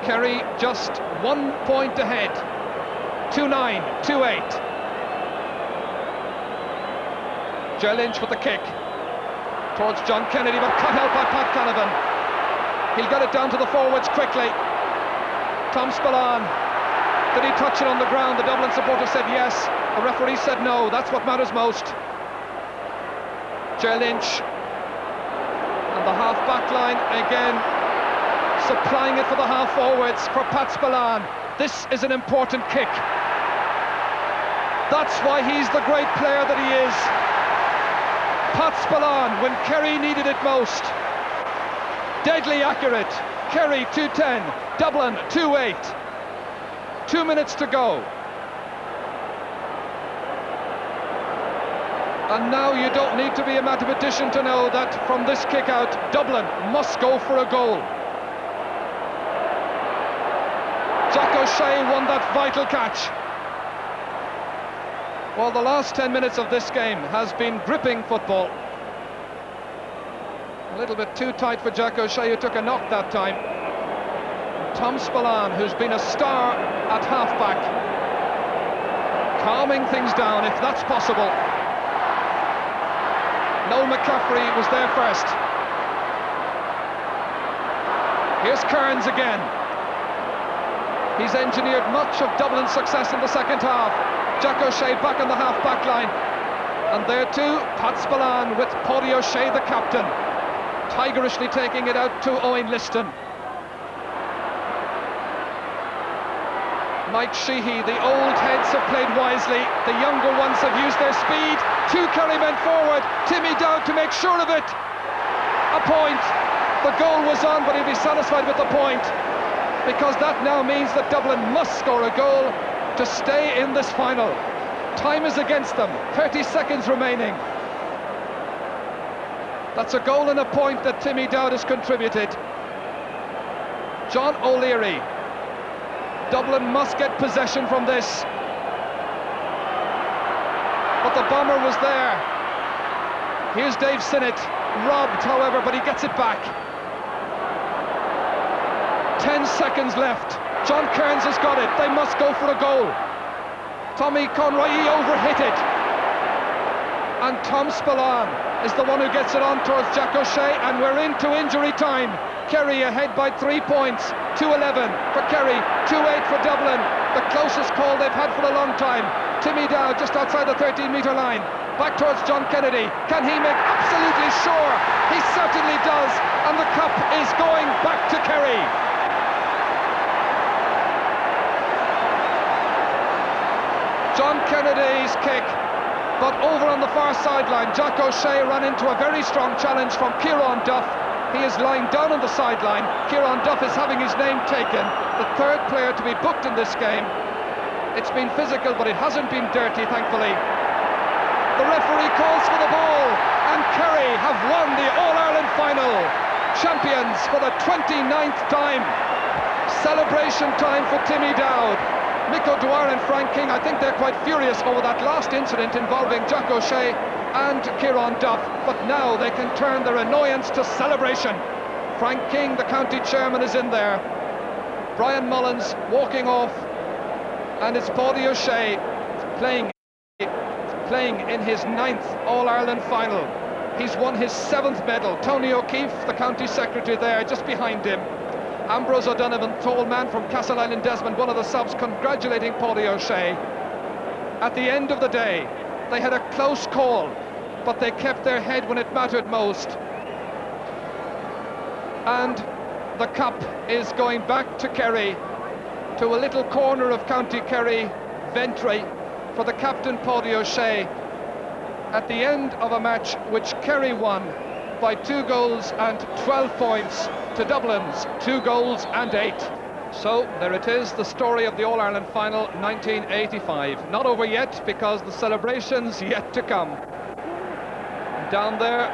Kerry just 1 point ahead. 2-9, 2-8. Ger Lynch with the kick towards John Kennedy, but cut out by Pat Canavan. He'll get it down to the forwards quickly. Tom Spillane. Did he touch it on the ground? The Dublin supporter said yes. The referee said no. That's what matters most. Ger Lynch. And the half-back line again, supplying it for the half-forwards for Pat Spillane. This is an important kick. That's why he's the great player that he is. Pat Spillane, when Kerry needed it most. Deadly accurate. Kerry 2-10, Dublin 2-8. 2 minutes to go. And now you don't need to be a mathematician to know that from this kick out, Dublin must go for a goal. Jack O'Shea won that vital catch. Well, the last 10 minutes of this game has been gripping football. A little bit too tight for Jack O'Shea, who took a knock that time. Tom Spillane, who's been a star at half-back, calming things down if that's possible. Noel McCaffrey was there first. Here's Kearns again. He's engineered much of Dublin's success in the second half. Jack O'Shea back on the half-back line. And there too, Pat Spillane with Paddy O'Shea, the captain, tigerishly taking it out to Owen Liston. Mike Sheehy, the old heads have played wisely. The younger ones have used their speed. 2 Kerry men forward. Timmy Dowd to make sure of it. A point. The goal was on, but he'll be satisfied with the point, because that now means that Dublin must score a goal to stay in this final. Time is against them, 30 seconds remaining. That's a goal and a point that Timmy Dowd has contributed. John O'Leary. Dublin must get possession from this. But the bomber was there. Here's Dave Sinnott, robbed however, but he gets it back. 10 seconds left. John Kearns has got it. They must go for a goal. Tommy Conroy, he overhit it. And Tom Spillane is the one who gets it on towards Jack O'Shea, and we're into injury time. Kerry ahead by 3 points. 2-11 for Kerry, 2-8 for Dublin. The closest call they've had for a long time. Timmy Dowd just outside the 13-metre line. Back towards John Kennedy. Can he make absolutely sure? He certainly does. And the cup is going back to Kerry. John Kennedy's kick But over on the far sideline, Jack O'Shea ran into a very strong challenge from Kieran Duff. He is lying down on the sideline. Kieran Duff is having his name taken, the third player to be booked in this game. It's been physical, but it hasn't been dirty, thankfully. The referee calls for the ball, and Kerry have won the All-Ireland final. Champions for the 29th time. Celebration time for Timmy Dowd. Mick O'Dwyer and Frank King, I think they're quite furious over that last incident involving Jack O'Shea and Kieran Duff, but now they can turn their annoyance to celebration. Frank King, the county chairman, is in there. Brian Mullins walking off, and it's Paddy O'Shea playing in his 9th All-Ireland final. He's won his 7th medal. Tony O'Keefe, the county secretary, there just behind him. Ambrose O'Donovan, tall man from Castleisland Desmond, one of the subs, congratulating Paddy O'Shea. At the end of the day, they had a close call, but they kept their head when it mattered most. And the cup is going back to Kerry, to a little corner of County Kerry, Ventry, for the captain Paddy O'Shea, at the end of a match which Kerry won by 2 goals and 12 points to Dublin's 2 goals and 8. So there it is, the story of the All-Ireland final 1985. Not over yet, because the celebration's yet to come. Down there